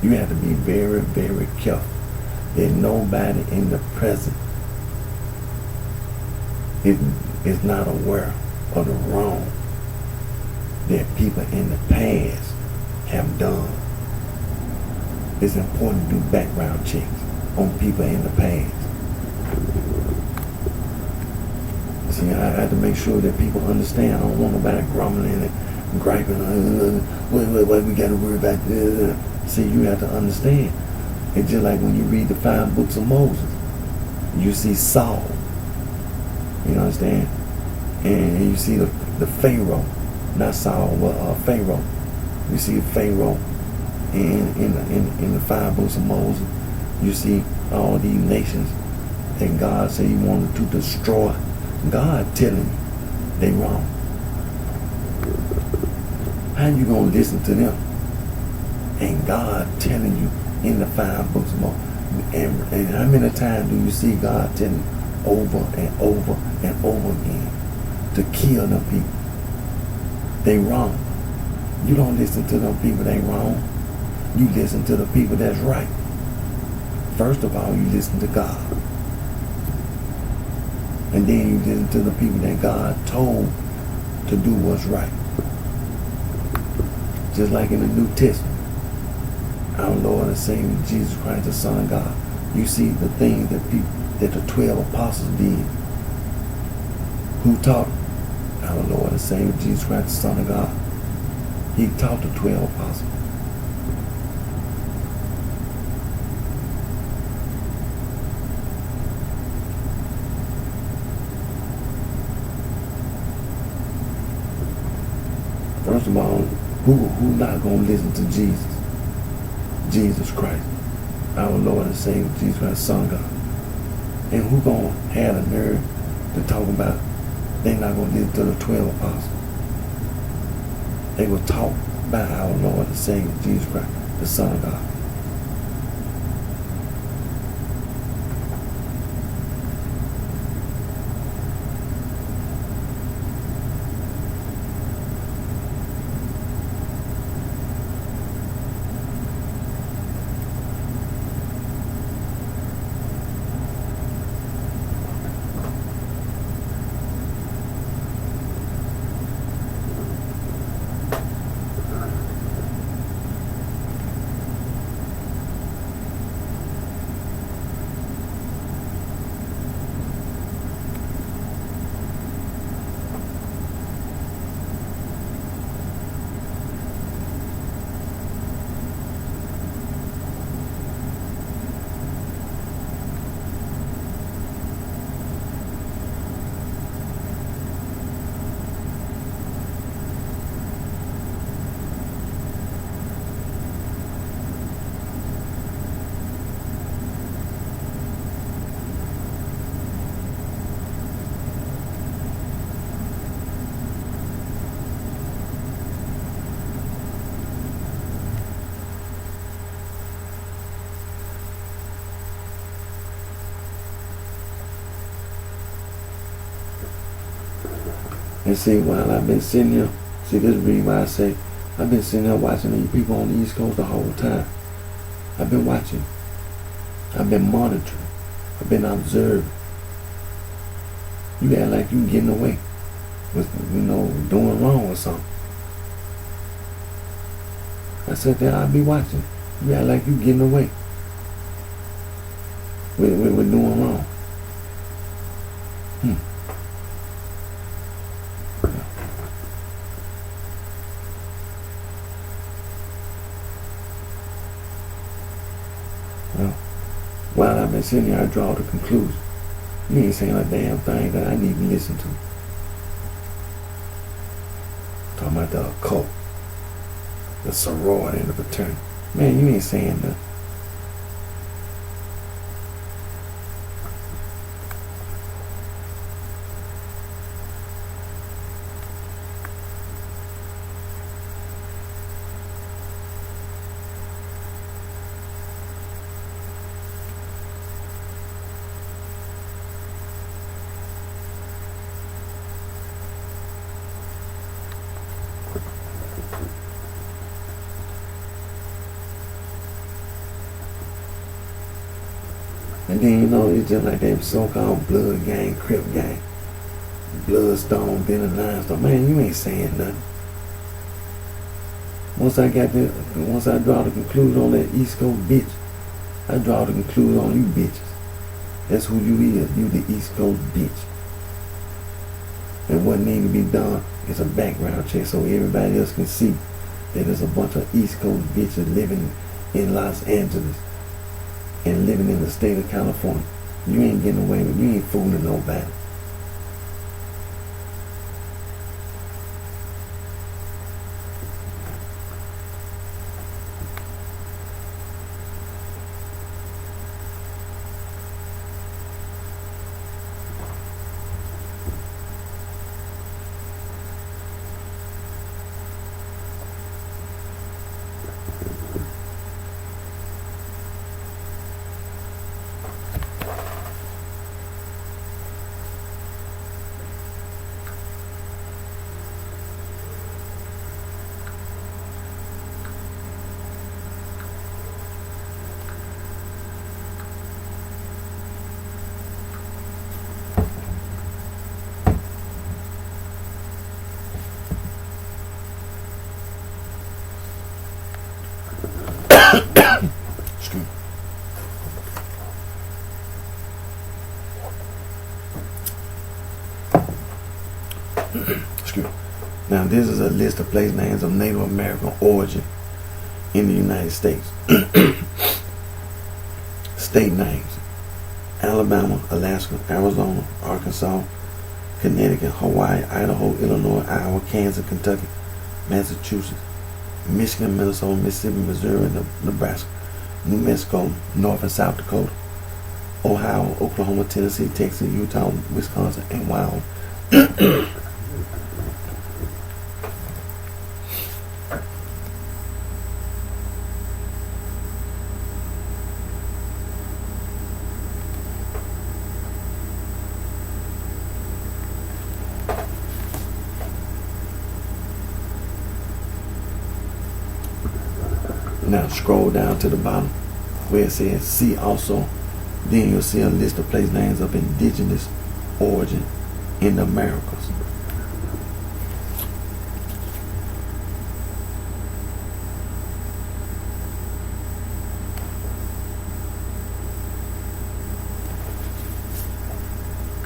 You have to be very, very careful that nobody in the present is not aware of the wrong that people in the past have done. It's important to do background checks on people in the past. See, I have to make sure that people understand. I don't want nobody grumbling and griping. What we got to worry about? See, you have to understand. It's just like when you read the 5 books of Moses. You see Saul. You understand? And you see the Pharaoh. Not Saul, but Pharaoh. You see Pharaoh in the 5 books of Moses. You see all these nations that God said he wanted to destroy. God telling you they wrong. How you gonna listen to them? And God telling you in the 5 books of Moses. And how many times do you see God telling you over and over and over again to kill them people? They wrong. You don't listen to them people that wrong. You listen to the people that's right. First of all, you listen to God. And then you listen to the people that God told to do what's right. Just like in the New Testament, our Lord and Savior Jesus Christ, the Son of God. You see the things that the 12 apostles did. Who taught our Lord and Savior Jesus Christ, the Son of God? He taught the 12 apostles. First of all, who not going to listen to Jesus? Jesus Christ, our Lord and Savior, Jesus Christ, Son of God. And who going to have the nerve to talk about they not going to listen to the 12 apostles? They were taught by our Lord and Savior, Jesus Christ, the Son of God. And see, while I've been sitting here, see, this is the reason why I say I've been sitting here watching these people on the East Coast the whole time. I've been watching. I've been monitoring. I've been observing. You act like you getting away with, doing wrong or something. I said that I'll be watching. You act like you getting away with doing wrong. Well, while I've been sitting here, I draw the conclusion. You ain't saying a damn thing that I need to listen to. Talking about the occult, the sorority and the fraternity. Man, you ain't saying nothing. And then, it's just like that so-called blood gang, crip gang. Bloodstone, Ben and Limestone. Man, you ain't saying nothing. Once I draw the conclusion on that East Coast bitch, I draw the conclusion on you bitches. That's who you is. You the East Coast bitch. And what needs to be done is a background check so everybody else can see that there's a bunch of East Coast bitches living in Los Angeles and living in the state of California. You ain't getting away with it. You ain't fooling nobody. Now, this is a list of place names of Native American origin in the United States. State names: Alabama, Alaska, Arizona, Arkansas, Connecticut, Hawaii, Idaho, Illinois, Iowa, Kansas, Kentucky, Massachusetts, Michigan, Minnesota, Mississippi, Missouri, Nebraska, New Mexico, North and South Dakota, Ohio, Oklahoma, Tennessee, Texas, Utah, Wisconsin, and Wyoming. Now scroll down to the bottom where it says see also. Then you'll see a list of place names of indigenous origin in the Americas.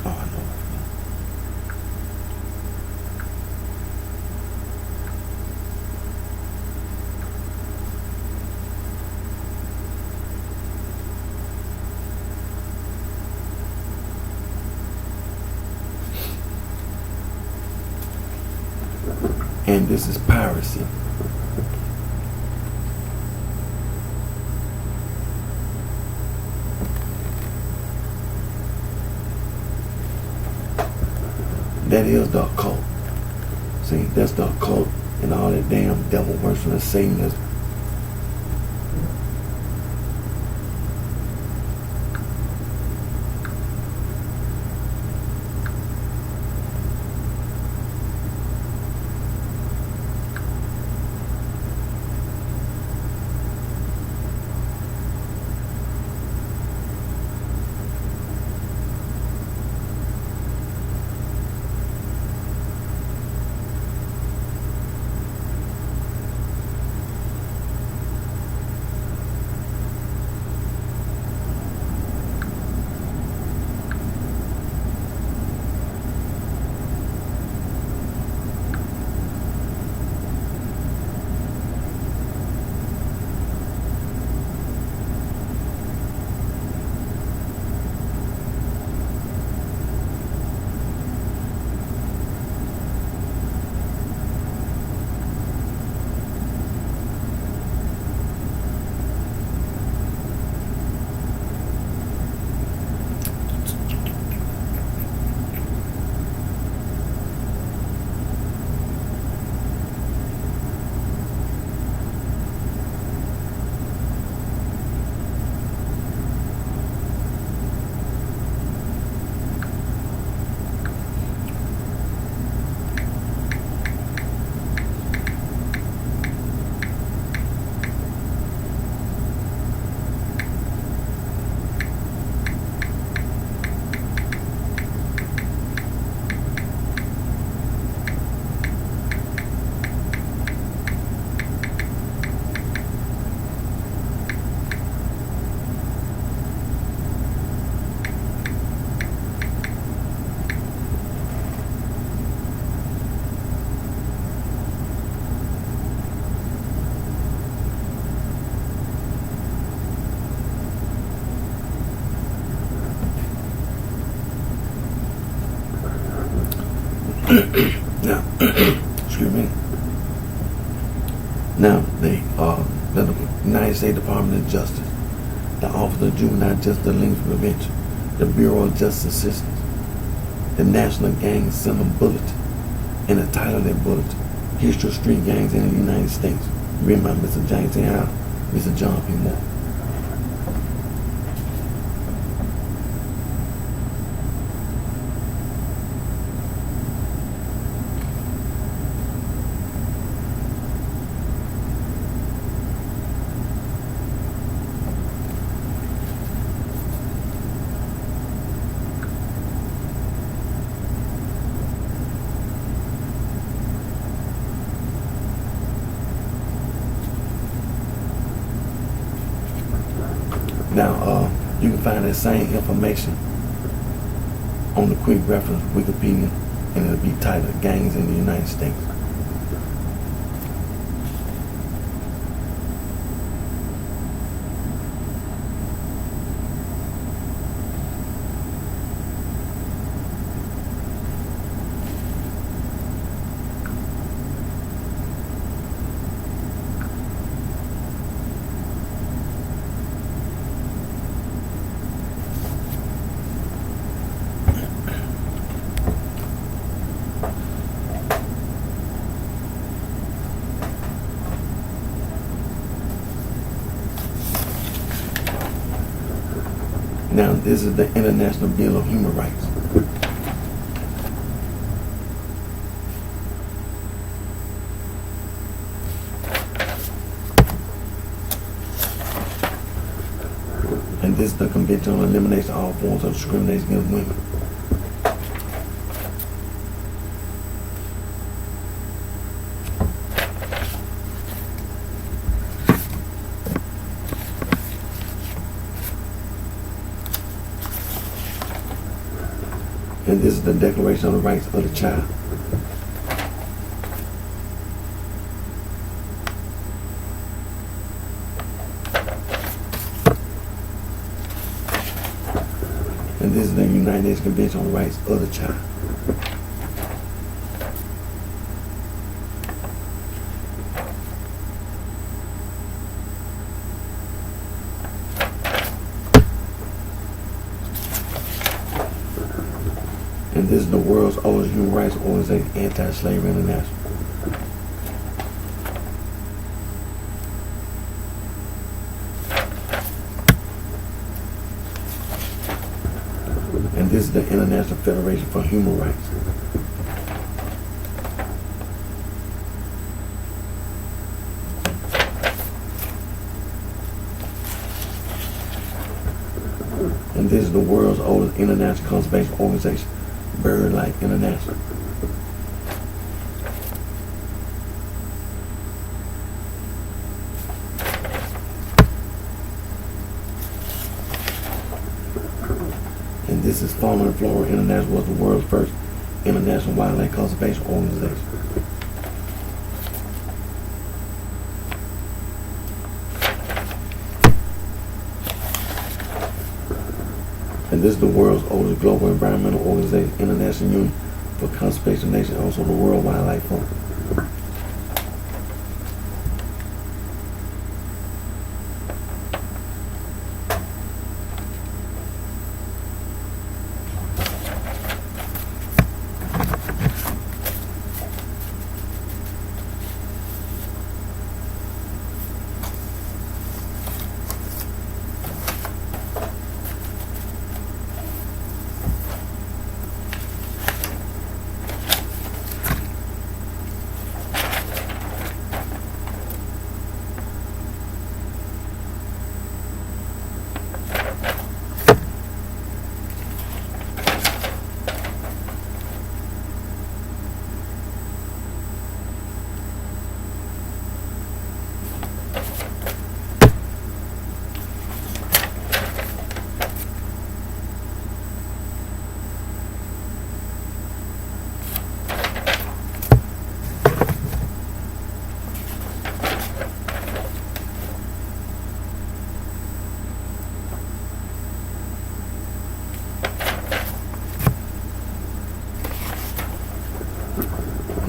Oh, I know. And this is piracy. That is the occult. See, that's the occult and all that damn devil worship and Satanism. Now, excuse me. Now, the United States Department of Justice, the Office of Juvenile Justice Delinquency Prevention, the Bureau of Justice Assistance, the National Gang Center Bulletin, and the title of that bulletin, History of Street Gangs in the United States, written by Mr. James A. Howard, Mr. John P. Moore. Now, you can find that same information on the quick reference Wikipedia, and it'll be titled Gangs in the United States. Now, this is the International Bill of Human Rights. And this is the Convention on Elimination of All Forms of Discrimination Against Women. And this is the Declaration of the Rights of the Child. And this is the United Nations Convention on the Rights of the Child. And this is the world's oldest human rights organization, Anti-Slavery International. And this is the International Federation for Human Rights. And this is the world's oldest international conservation organization, BirdLife International. And this is Fauna and Flora International, was the world's first international wildlife conservation organization. And this is the world's oldest global environmental organization, International Union for Conservation of Nations, also the World Wildlife Fund.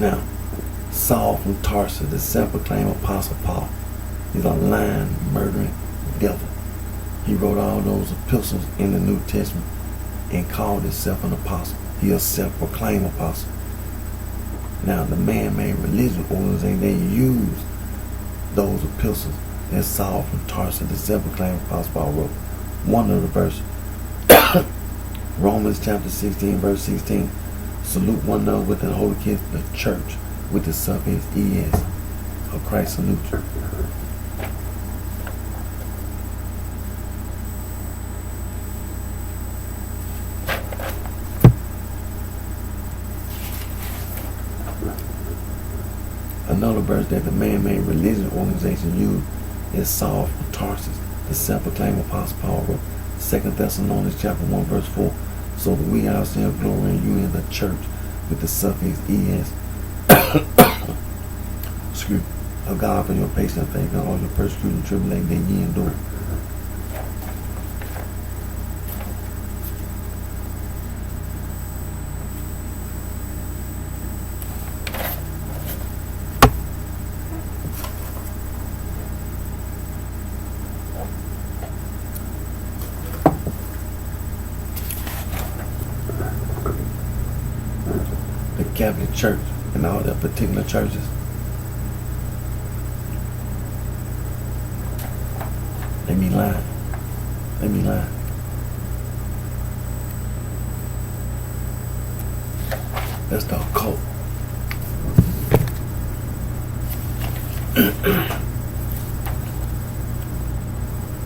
Now, Saul from Tarsus, the self-proclaimed Apostle Paul, he's a lying, murdering devil. He wrote all those epistles in the New Testament and called himself an apostle. He is a self-proclaimed apostle. Now, the man-made religious organization, they use those epistles that Saul from Tarsus, the self-proclaimed Apostle Paul, wrote. One of the verses, Romans chapter 16, verse 16, salute one another with the holy kiss, the church, with the suffix ES of Christ salute you. Another verse that the man-made religious organization used is Saul from Tarsus, the self-proclaimed Apostle Paul, wrote. 2 Thessalonians chapter 1, verse 4. So that we ourselves glory in you in the church with the suffix ES. Excuse me. Of God for your patience and faith in all your persecution and tribulation that ye endure. The Catholic Church and all their particular churches, they be lying. They be lying. That's the occult.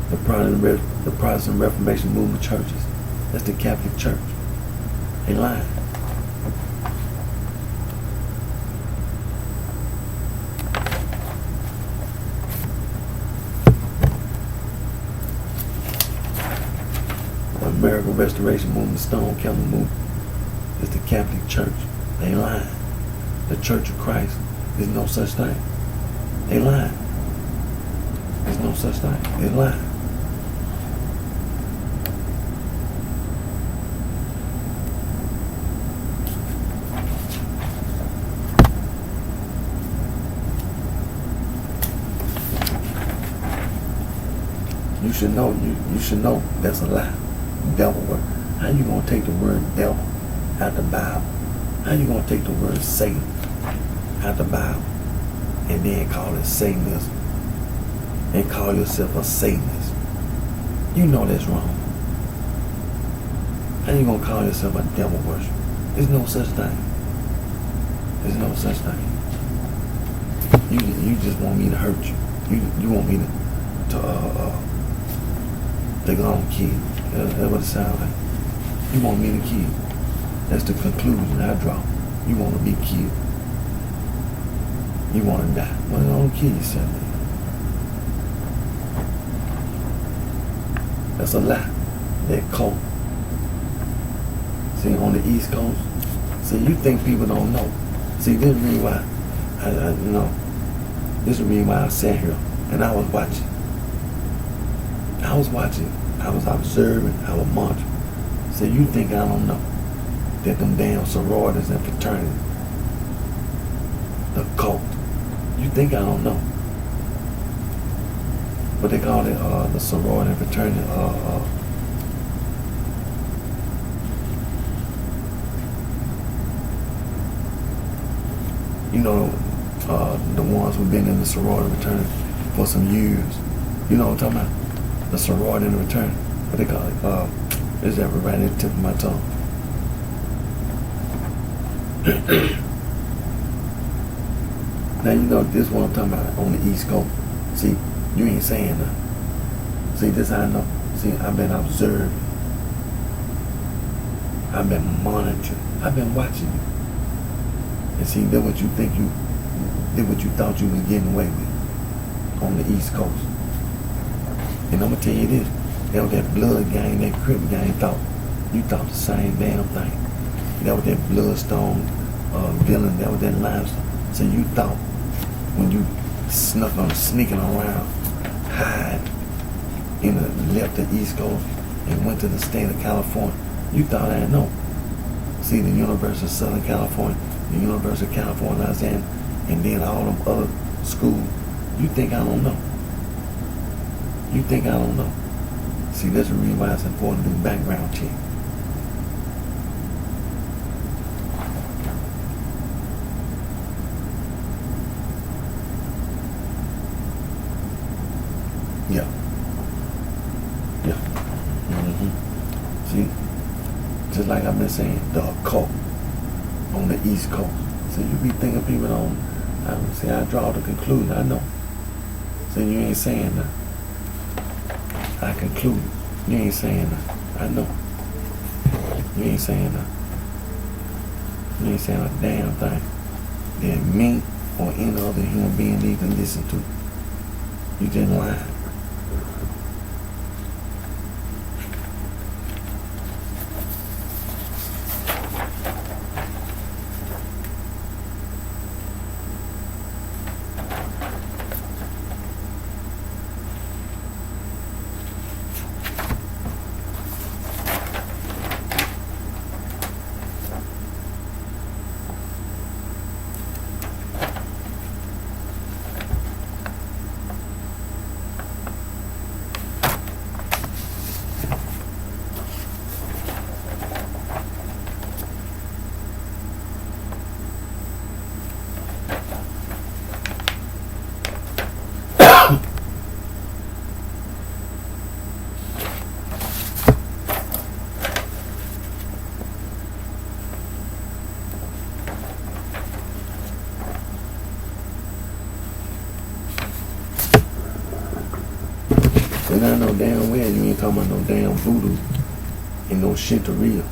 The Protestant Reformation movement churches. That's the Catholic Church. They lying. The American Restoration movement, Stone County movement. It's the Catholic Church. They lying. The Church of Christ. There's no such thing. They lying. There's no such thing. They lying. You should know that's a lie. Devil word. How you gonna take the word devil out the Bible? How you gonna take the word Satan out the Bible and then call it Satanism and call yourself a Satanist? You know that's wrong. How you gonna call yourself a devil worshiper? There's no such thing. There's no such thing. You just want me to hurt you. You want me to go on kill you. That's what it sounds like. You want me to kill you. That's the conclusion I draw. You want to be killed. You want to die. Well, don't kill yourself. That's a lie. That cult. See, on the East Coast, see, you think people don't know. See, this is the reason why, this is the reason why I sat here and I was watching. I was observing, I was monitoring. So you think I don't know that them damn sororities and fraternities, the cult, you think I don't know. But they call it the sorority and fraternity, the ones who've been in the sorority and fraternity for some years. You know what I'm talking about? The sorority and the fraternity. What they call it? Is that right at the tip of my tongue? Now you know this is what I'm talking about on the East Coast. See, you ain't saying nothing. See, this how I know. See, I've been observing. I've been monitoring. I've been watching you. And see, did what you thought you was getting away with on the East Coast. And I'm gonna tell you this, that was that blood gang, that Crip gang you thought the same damn thing. That was that Bloodstone villain, that was that limestone. So you thought when you sneaking around, hide left the East Coast and went to the state of California, you thought I didn't know. See, the University of Southern California, the University of California, Los Angeles, and then all them other schools, you think I don't know. You think I don't know. See, that's the reason why it's important to do background check. Yeah. See, just like I've been saying, the occult on the East Coast. So you be thinking people don't, I draw the conclusion, I know. So you ain't saying that. I conclude. You ain't saying that. I know. You ain't saying that. You ain't saying a damn thing that me or any other human being need to listen to. You just lying. And I know damn well you ain't talking about no damn voodoo and no Shintoria.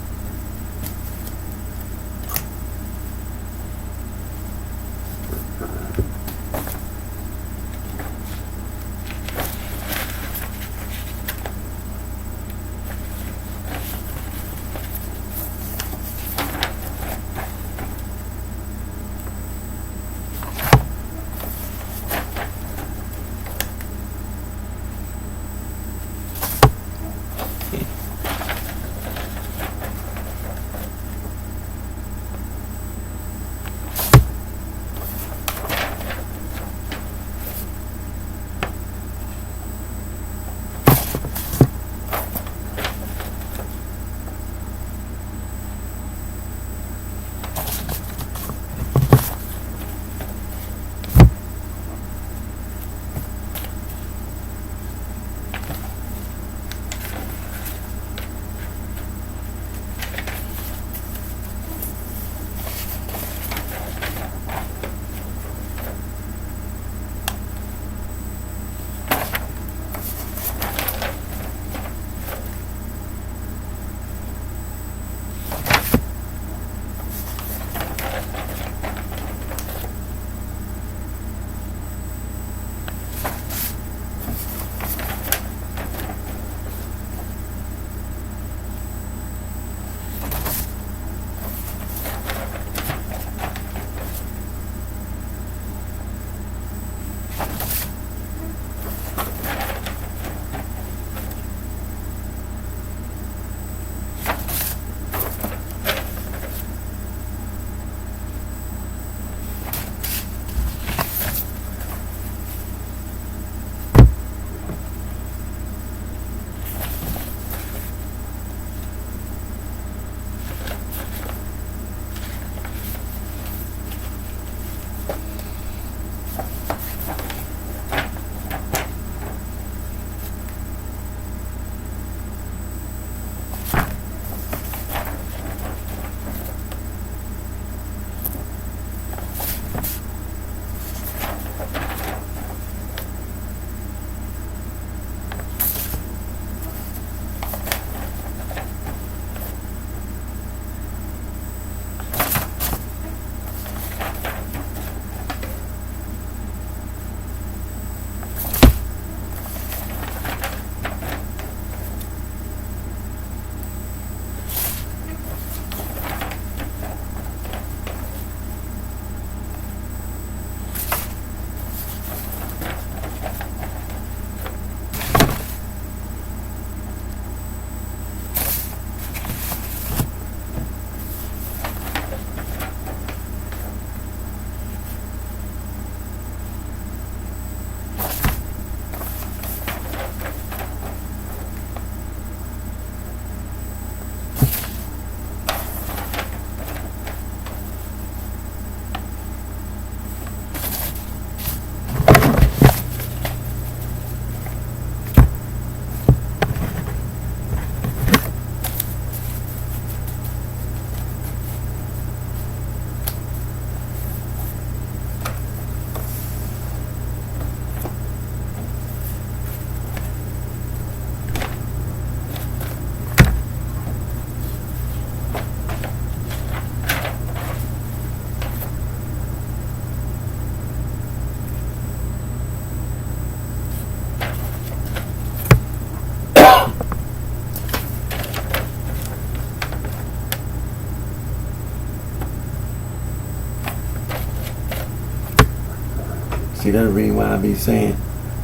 See, that's the reason why I be saying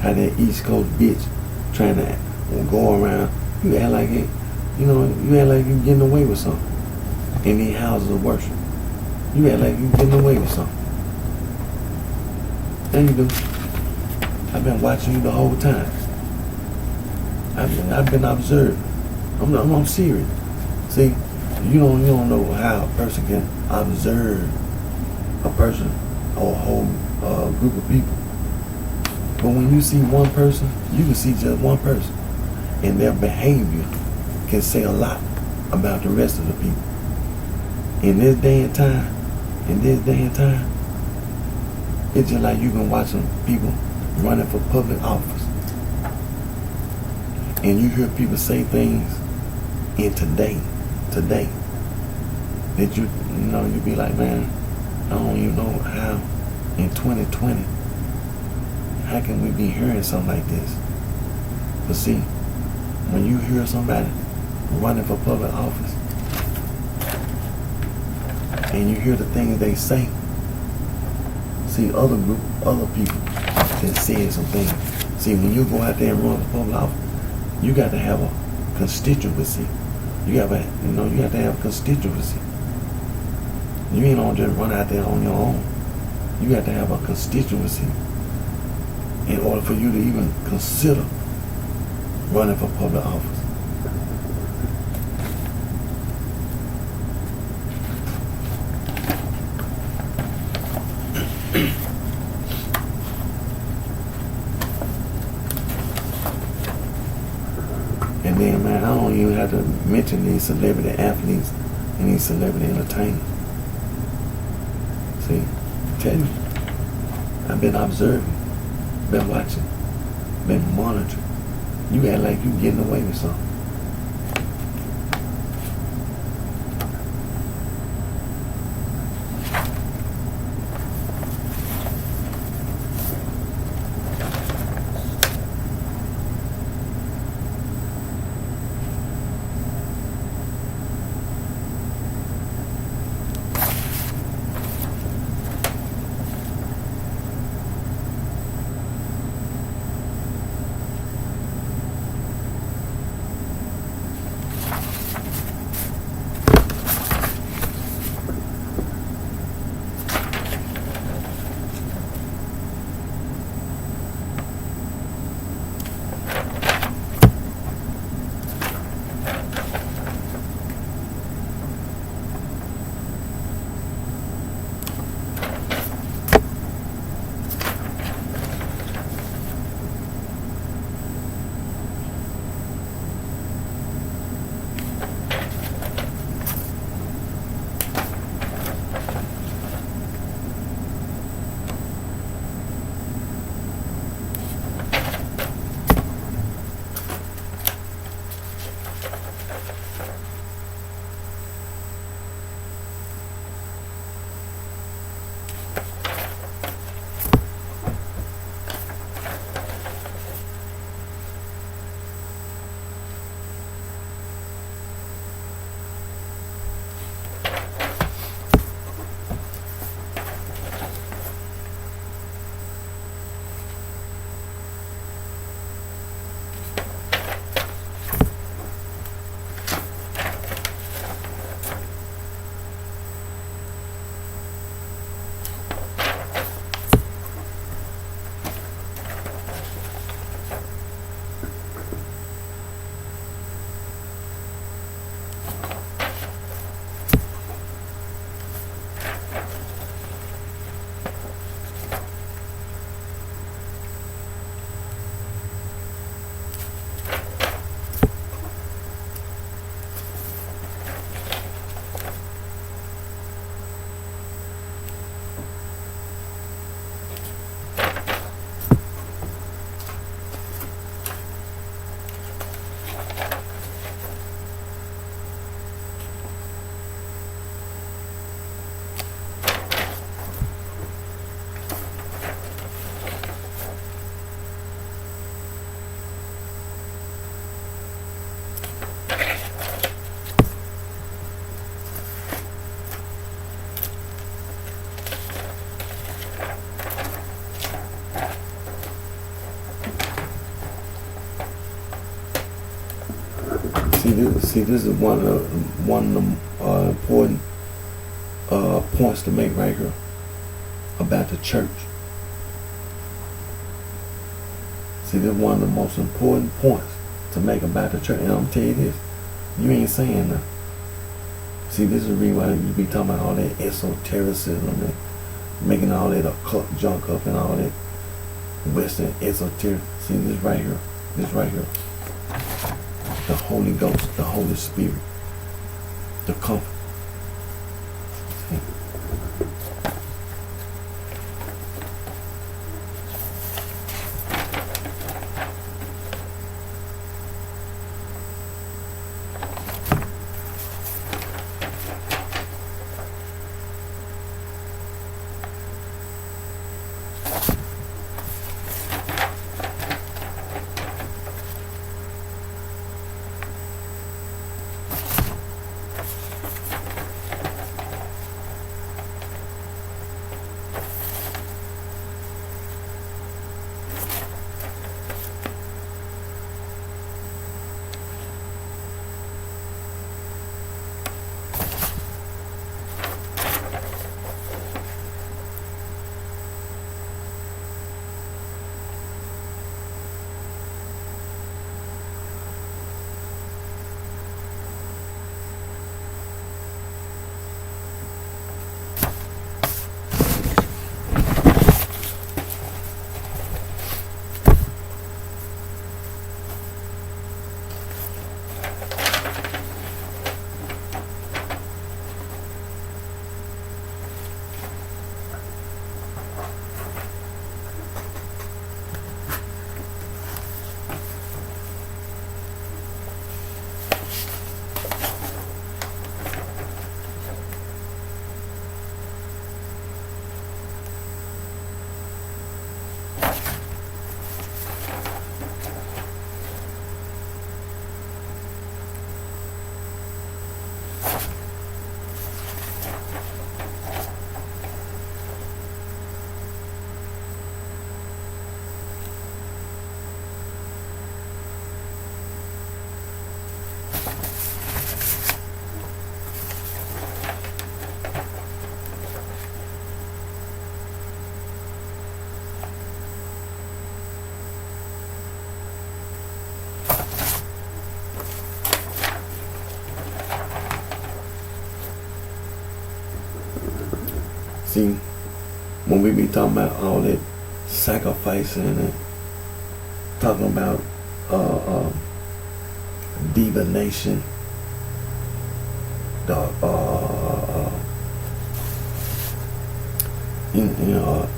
how that East Coast bitch trying to go around. You act like it, you act like you getting away with something in these houses of worship. You act like you getting away with something. There you do. I've been watching you the whole time. I've been observing. I'm serious. See, you don't know how a person can observe a person or a whole group of people. But when you see one person, you can see just one person, and their behavior can say a lot about the rest of the people. In this day and time, it's just like you can watch some people running for public office. and you hear people say things in today, that you know, you be like, man, I don't even know how in 2020, how can we be hearing something like this? But see, when you hear somebody running for public office, and you hear the things they say, see, other people that said some things. See, when you go out there and run for public office, you got to have a constituency. You got to have a constituency. You ain't gonna just run out there on your own. You got to have a constituency in order for you to even consider running for public office. And then, man, I don't even have to mention these celebrity athletes and these celebrity entertainers. See, I tell you, I've been observing, been watching, been monitoring. You act like you getting away with something. See, this is one of the important points to make right here about the church. See, this is one of the most important points to make about the church. And I'm gonna tell you this, you ain't saying nothing. See, this is the reason why you be talking about all that esotericism and making all that occult junk up and all that Western esoteric. See, this right here, the Holy Ghost, the Holy Spirit, the Comfort. See, when we be talking about all that sacrificing and talking about divination, the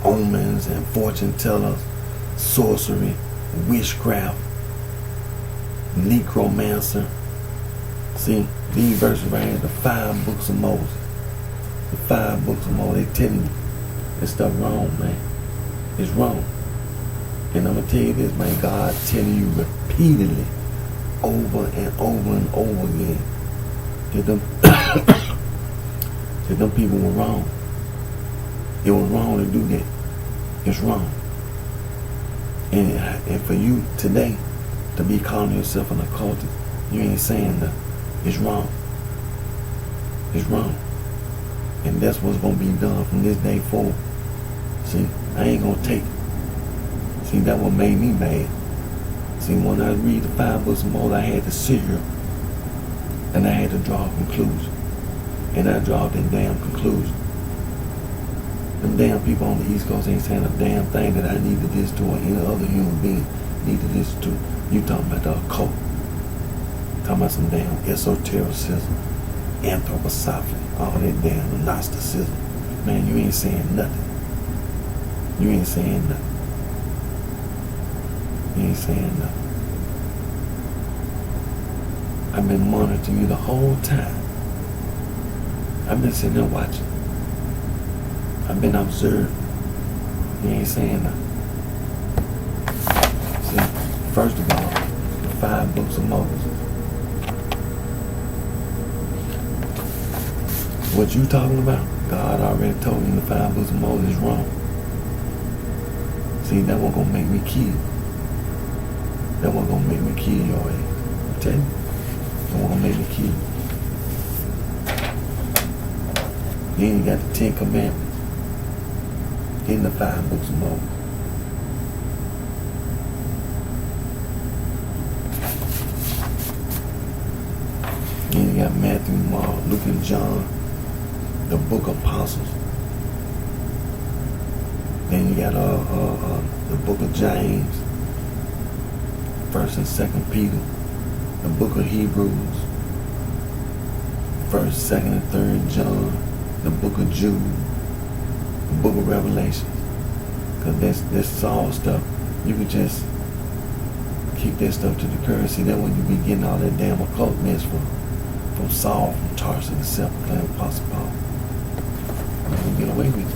omens and fortune tellers, sorcery, witchcraft, necromancer. See, these verses right here, the 5 books of Moses. The 5 books of Moses, they telling you this stuff wrong, man. It's wrong. And I'm gonna tell you this, man, God telling you repeatedly, over and over and over again, that them people were wrong. It was wrong to do that. It's wrong. And for you today to be calling yourself an occultist, you ain't saying that. It's wrong. It's wrong. And that's what's going to be done from this day forward. See, I ain't going to take it. See, that what made me mad. See, when I read the 5 books of Moses, I had to sit here and I had to draw a conclusion. And I draw that damn conclusion. Them damn people on the East Coast ain't saying a damn thing that I need to listen to or any other human being need to listen to. You talking about the occult. Talking about some damn esotericism, anthroposophy, all that damn Gnosticism. Man, you ain't saying nothing. You ain't saying nothing. You ain't saying nothing. I've been monitoring you the whole time. I've been sitting there watching. I've been observing. You ain't saying nothing. See, first of all, the 5 books of Moses. What you talking about, God already told you in the 5 books of Moses is wrong. See, that wasn't going to make me kill. That wasn't going to make me kill your ass. I'm telling you. That wasn't going to make me kill. Then you got the 10 Commandments in the 5 books of Moses. Then you got Matthew, Mark, Luke, and John, the book of Apostles. Then you got the book of James, 1st and 2nd Peter, the book of Hebrews, 1st, 2nd, and 3rd John, the book of Jude, the book of Revelation. Because that's all stuff. You can just keep that stuff to the current. See, that when you be getting all that damn occult mess from Saul, from Tarsus, and self-proclaimed Apostle Paul. You can get away with it.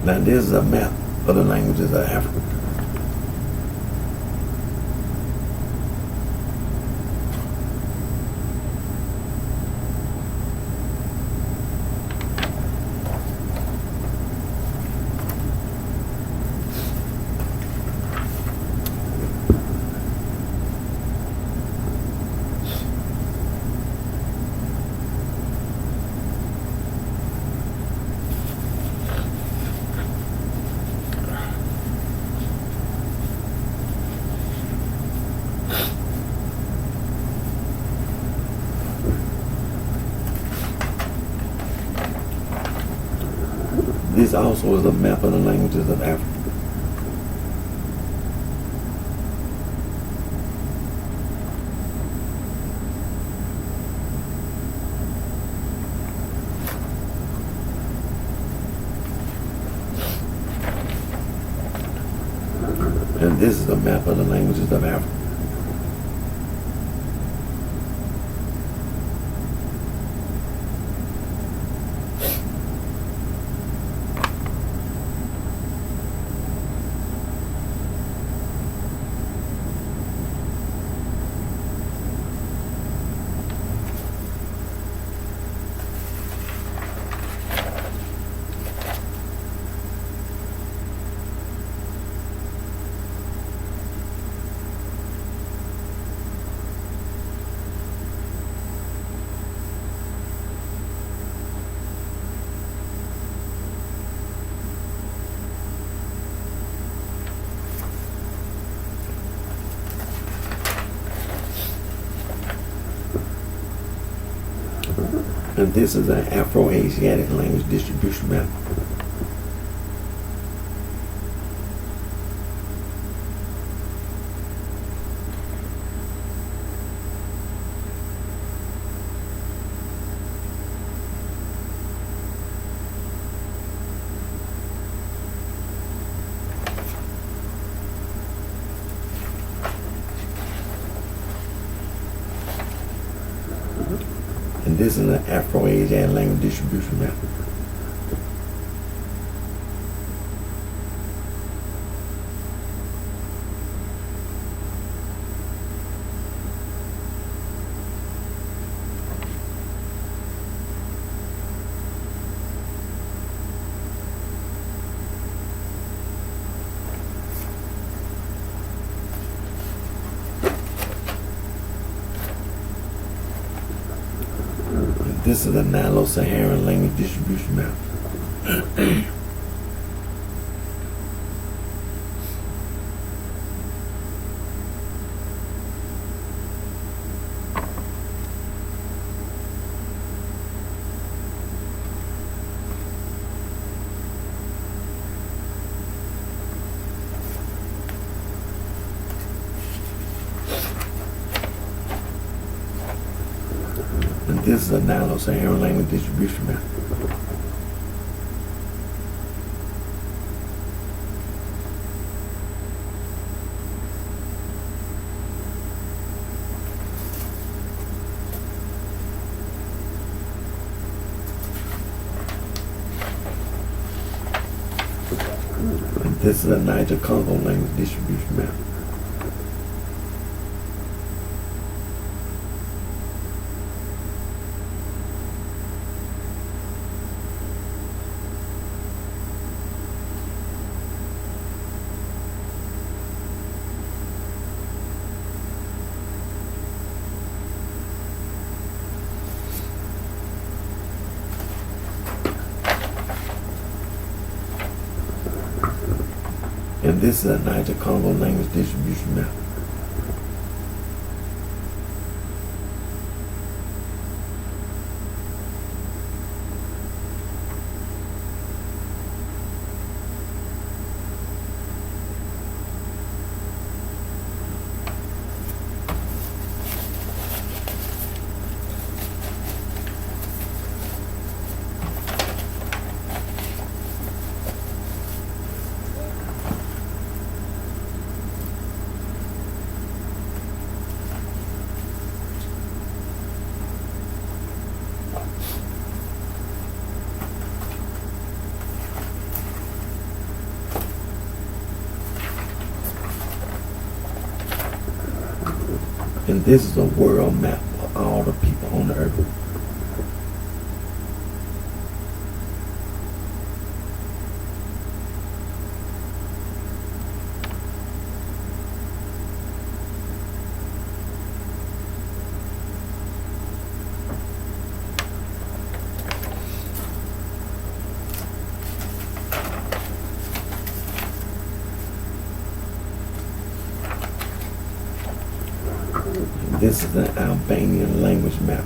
Now this is a map of the languages of Africa. This also is a map of the languages of Africa. And this is a map of the languages of Africa. And this is an Afro-Asiatic language distribution map. And this is an Afro-Asiatic language distribution map. This is a Nilo-Saharan language distribution map. And this is a Nilo-Saharan language distribution map. And this is a Niger-Congo language distribution map. And this is a Niger-Congo language distribution map. And this is a world map of all the people on the earth. This is the Albanian language map.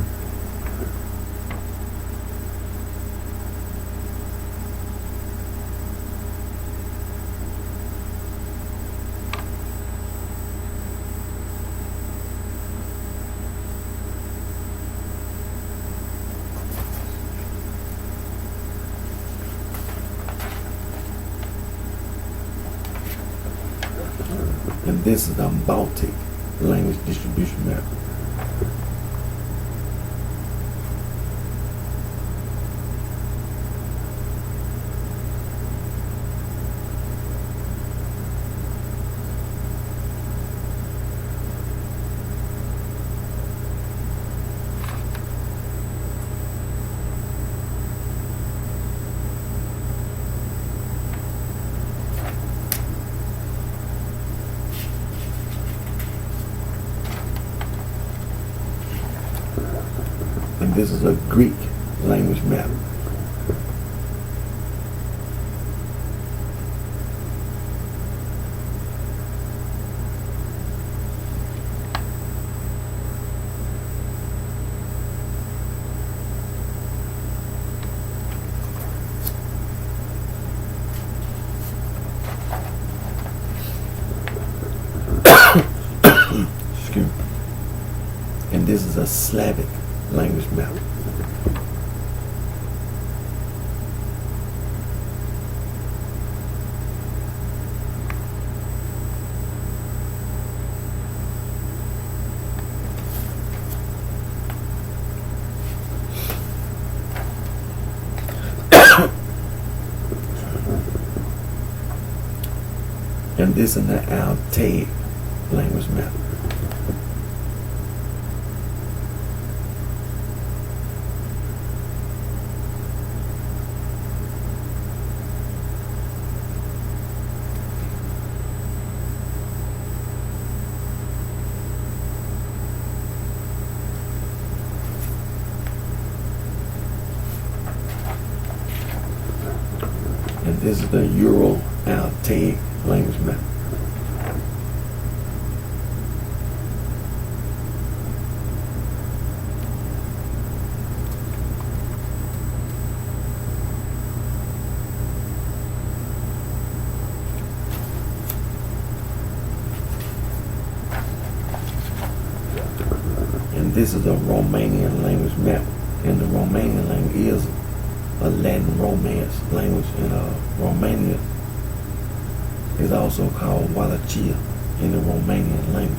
And this is the Baltic language distribution map. And this is a Greek language map. Excuse me. And this is a Slavic language map. And this is the Altaic language map. And this is the Euro-Altaic language map. And this is a Romanian language map. And the Romanian language is a Latin Romance language, and Romania is also called Wallachia in the Romanian language.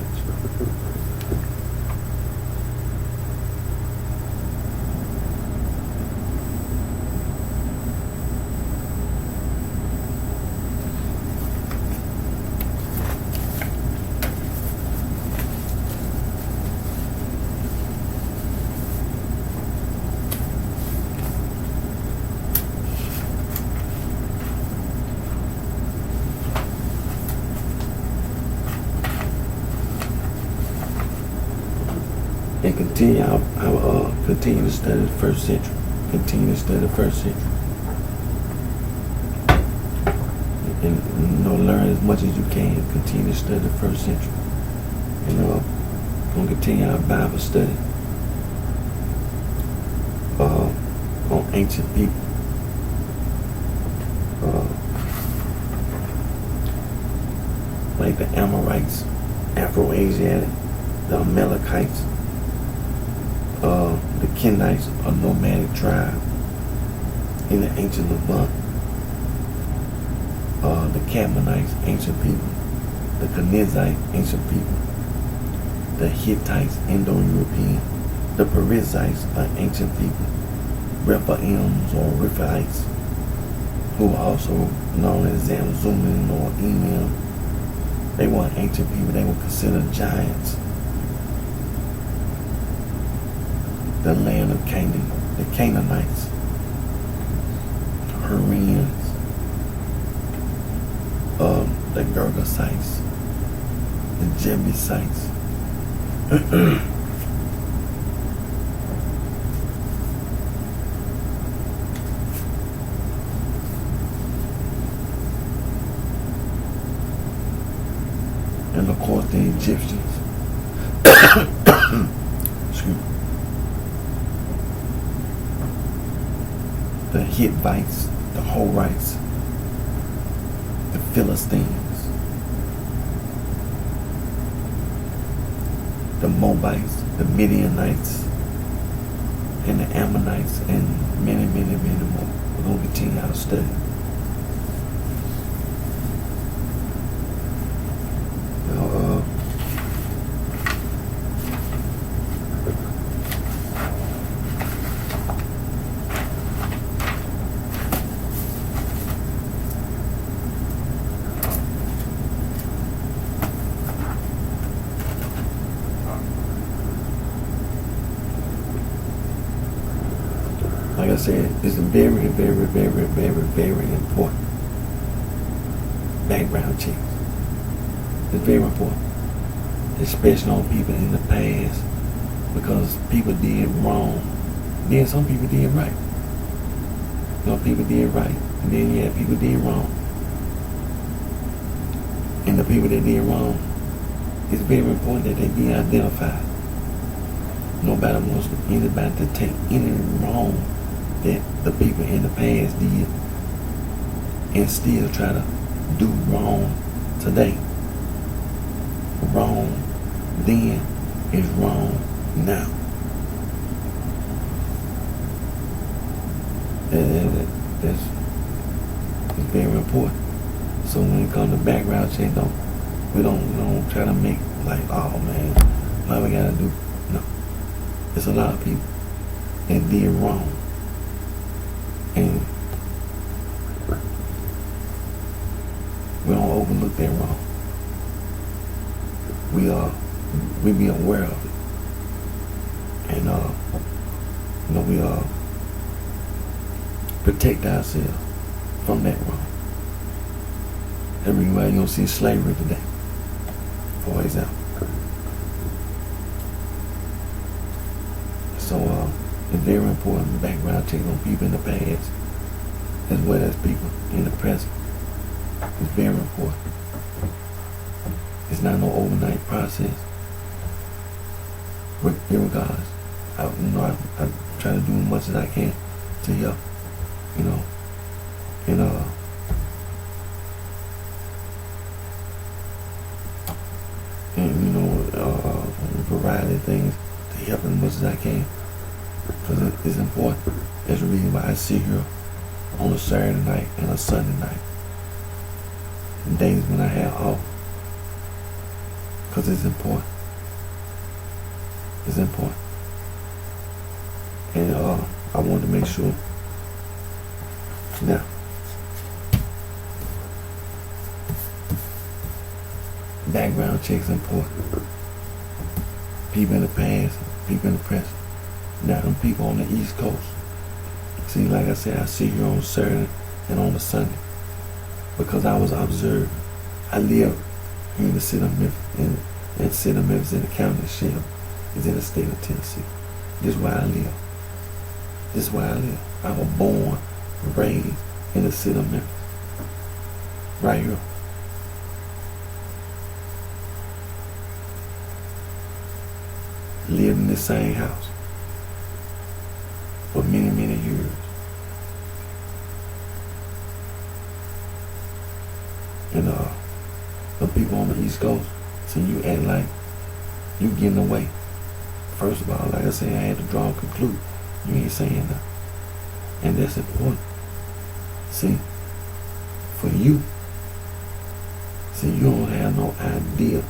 And continue to study the first century. Continue to study the first century. And learn as much as you can. Continue to study the first century. And gonna continue our Bible study on ancient people. Like the Amorites, Afro-Asiatic, the Amalekites, the Kenites, a nomadic tribe in the ancient Levant, the Canaanites, ancient people, the Kenizzite, ancient people, the Hittites, Indo-European, the Perizzites, ancient people, Rephaims or Rephaites, who are also known as Zamzummim or Emim. They were ancient people. They were considered giants. the land of Canaan, the Canaanites, Hurrians, the Girgasites, the Jebusites, and of course the Egyptians. Excuse me. The Hittites, the Horites, the Philistines, the Moabites, the Midianites, and the Ammonites, and many, many, many more. We're going to continue our study. Like I said, it's very, very, very, very, very important. Background checks. It's very important. Especially on people in the past. Because people did wrong. Then some people did right. People did right. And then people did wrong. And the people that did wrong, it's very important that they be identified. Nobody wants anybody to take any wrong that the people in the past did and still try to do wrong today. Wrong then is wrong now. That's very important. So when it comes to background check, we don't try to make like, oh man, what we gotta do? No. There's a lot of people that did wrong. And we don't overlook that wrong. We be aware of it. And we protect ourselves from that wrong. Everywhere you don't see slavery today, for example. So it's very important background check on people in the past as well as people in the present. It's very important. It's not no overnight process. Regardless, I try to do as much as I can to help, and a variety of things to help as much as I can, because it's important. That's the reason why I sit here on a Saturday night and a Sunday night, days when I have off, because it's important. It's important. And I wanted to make sure. Now, background checks important. People in the past, people in the present. Now, them people on the East Coast. See, like I said, I see you on Saturday and on a Sunday because I was observed. I live here in the city of Memphis, and the city of Memphis in the county of Shell is in the state of Tennessee. This is where I live. This is where I live. I was born and raised in the city of Memphis. Right here. Lived in the same house for many, many years. And the people on the East Coast, see you act like you getting away. First of all, like I said, I had to draw a conclusion. You ain't saying nothing. And that's important. See, for you, see, you don't have no idea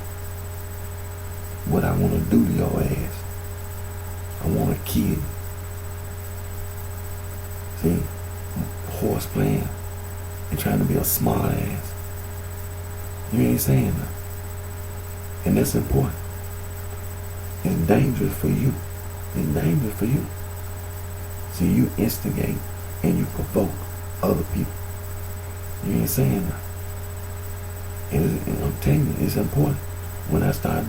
what I want to do to your ass. I want to kill you. See, horse playing and trying to be a smart ass. You ain't saying nothing. And that's important. It's dangerous for you It's dangerous for you. See, you instigate and you provoke other people. You ain't saying nothing. And I'm telling you, it's important. When I started,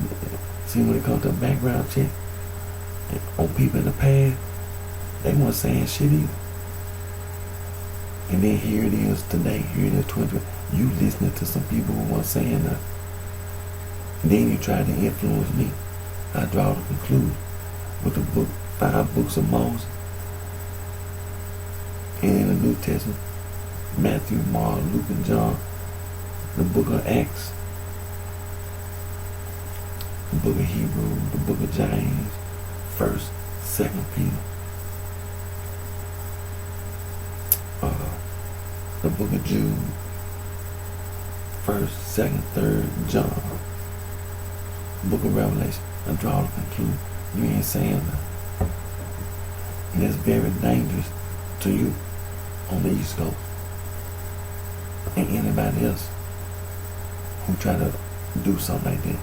see, when it comes to a background check on people in the past, they weren't saying shit either. And then here it is today, here it is 2020. You listening to some people who weren't saying nothing. And then you try to influence me. I draw the conclusion with the book, 5 books of Moses. And in the New Testament, Matthew, Mark, Luke, and John, the book of Acts, the book of Hebrews, the book of James, 1st, 2nd Peter, the book of Jude, 1st, 2nd, 3rd John, the book of Revelation. I draw the conclusion. You ain't saying that. And that's very dangerous to you on the East Coast. And anybody else who try to do something like that.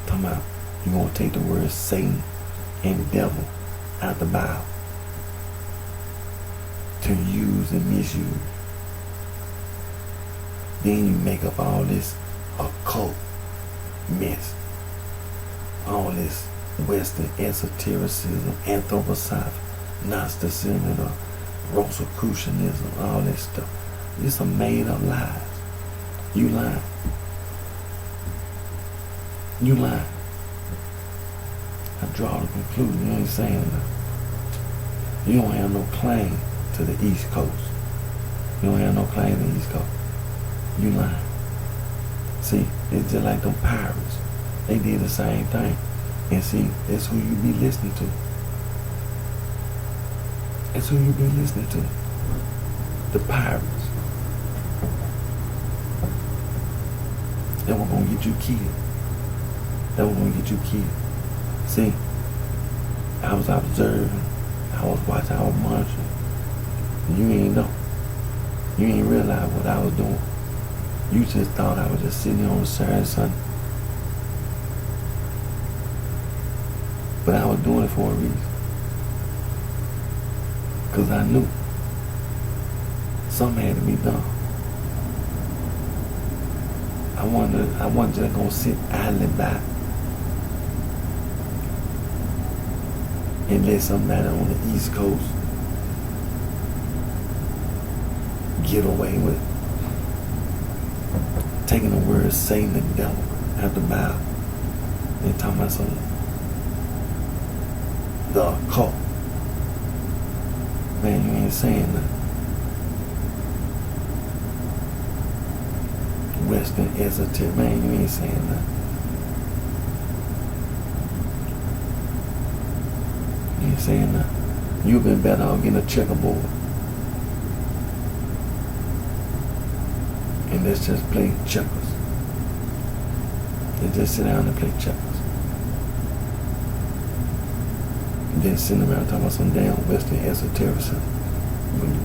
Talking about you're going to take the word Satan and the devil out the Bible to use and misuse. Then you make up all this occult mess. All this Western esotericism, anthroposophy, Gnosticism, and Rosicrucianism, all this stuff. It's a made up lies. You lying. You lying. I draw the conclusion. You ain't saying nothing. You don't have no claim to the East Coast. You don't have no claim to the East Coast. You lying. See, it's just like them pirates. They did the same thing. And see, that's who you be listening to. That's who you be listening to. The pirates. That was gonna get you killed. That was gonna get you killed. See, I was observing, I was watching, I was monitoring. You ain't know. You ain't realize what I was doing. You just thought I was just sitting on a Saturday, Sunday. But I was doing it for a reason. Because I knew something had to be done. I wasn't just going to sit idly by and let somebody on the East Coast get away with taking the word Satan and devil out the Bible and talking about some the occult. Man, you ain't saying nothing. Western esoteric, man, you ain't saying nothing. You ain't saying nothing. You've been better off getting a checkerboard. And let's just play checkers. Let's just sit down and play checkers. And then sitting around talking about some damn Western esotericism.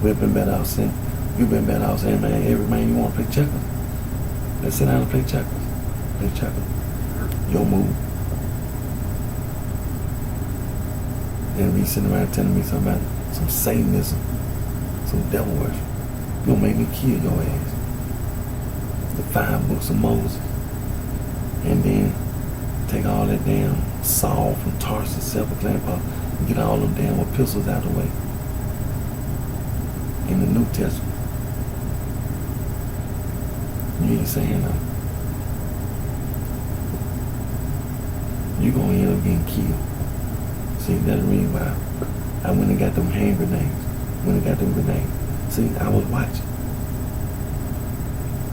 We've been better off saying, you've been better off saying, man, every man you want to play checkers. Let's sit down and play checkers. Play checkers. Your move. And be sitting around telling me something about some Satanism, some devil worship. You gonna make me kill your ass. The 5 books of Moses. And then take all that damn Saul from Tarsus, self-proclaimed Paul, and get all them damn epistles out of the way. In the New Testament. You ain't saying nothing. You gonna end up getting killed. See, that's the reason why I went and got them hand grenades. Went and got them grenades. See, I was watching.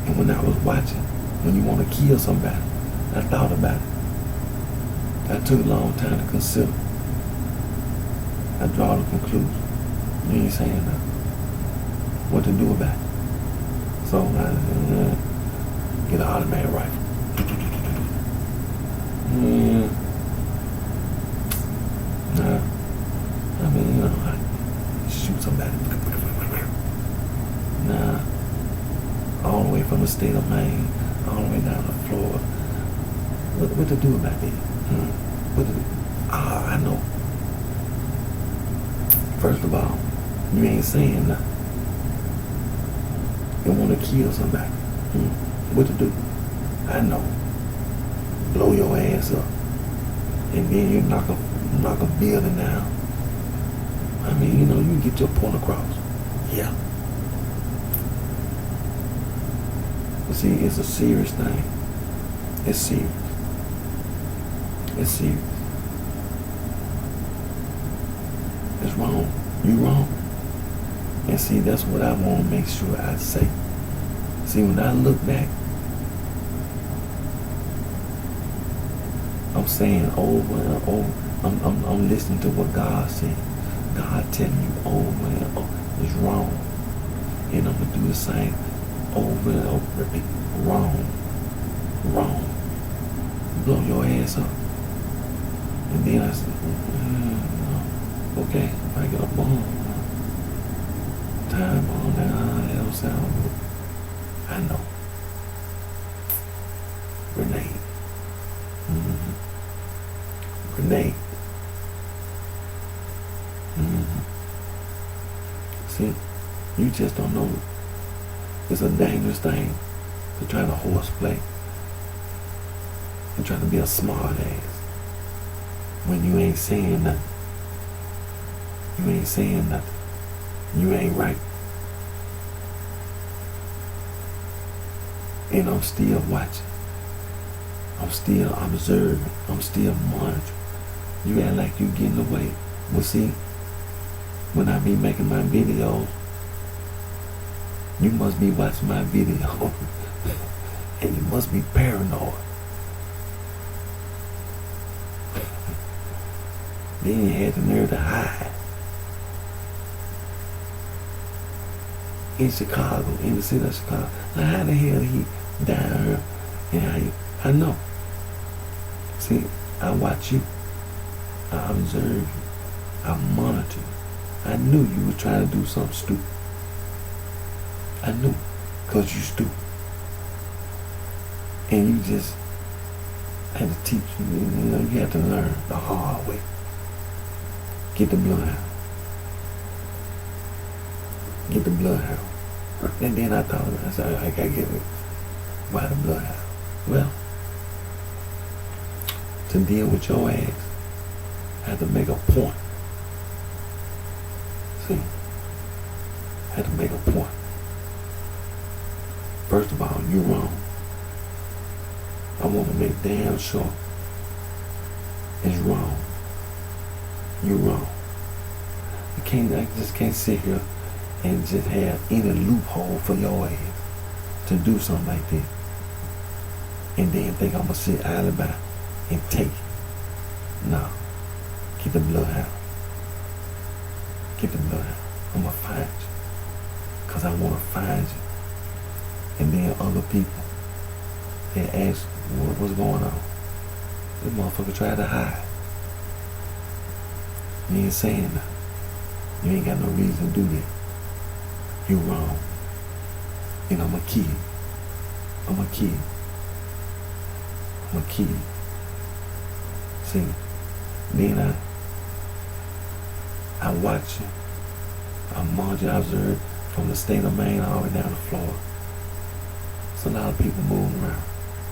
And when I was watching, when you want to kill somebody, I thought about it. I took a long time to consider. I draw the conclusion. You ain't saying nothing. What to do about it. So I get an automatic rifle. Nah. I mean, I shoot somebody. Nah. All the way from the state of Maine, all the way down to Florida. What to do about that? What to do? I know. First of all, you ain't saying nothing. You want to kill somebody. What to do? I know. Blow your ass up. And then you knock a building down. I mean, you get your point across. Yeah. But see, it's a serious thing. It's serious. It's serious. It's wrong. You wrong. And see, that's what I want to make sure I say. See, when I look back, I'm saying over and over. I'm listening to what God said. God telling you over and over is wrong. And I'm going to do the same over and over. Repeat. Wrong. Wrong. Blow your ass up. And then I said, okay, if I get a bomb, time on that don't sound good. I know. Grenade. Grenade. See, you just don't know. It's a dangerous thing to try to horseplay and try to be a smart ass when you ain't saying nothing. You ain't saying nothing. You ain't right. And I'm still watching. I'm still observing. I'm still monitoring. You act like you getting away. Well, see, when I be making my videos, you must be watching my video. And you must be paranoid. Then you had the nerve to hide. In Chicago, in the city of Chicago. Now how the hell he down here? And how you, I know. See, I watch you. I observe you. I monitor you. I knew you were trying to do something stupid. I knew. Because you stupid. And you just had to teach you. You have to learn the hard way. Get the blood out. Get the blood out. And then I thought, I said, I gotta get it. Why the blood out? Well, to deal with your ass, I had to make a point. See? I had to make a point. First of all, you're wrong. I want to make damn sure it's wrong. You're wrong. I just can't sit here and just have any loophole for your ass to do something like this. And then think I'm going to sit idly by and take it. No. Get the blood out. Get the blood out. I'm going to find you. Because I want to find you. And then other people, they ask, what's going on? This motherfucker tried to hide. You ain't saying nothing. You ain't got no reason to do that. You wrong. And I'm a kid. I'm a kid. I'm a kid. See, then I watch you. I monitor, I observe from the state of Maine all the way down to Florida. There's a lot of people moving around.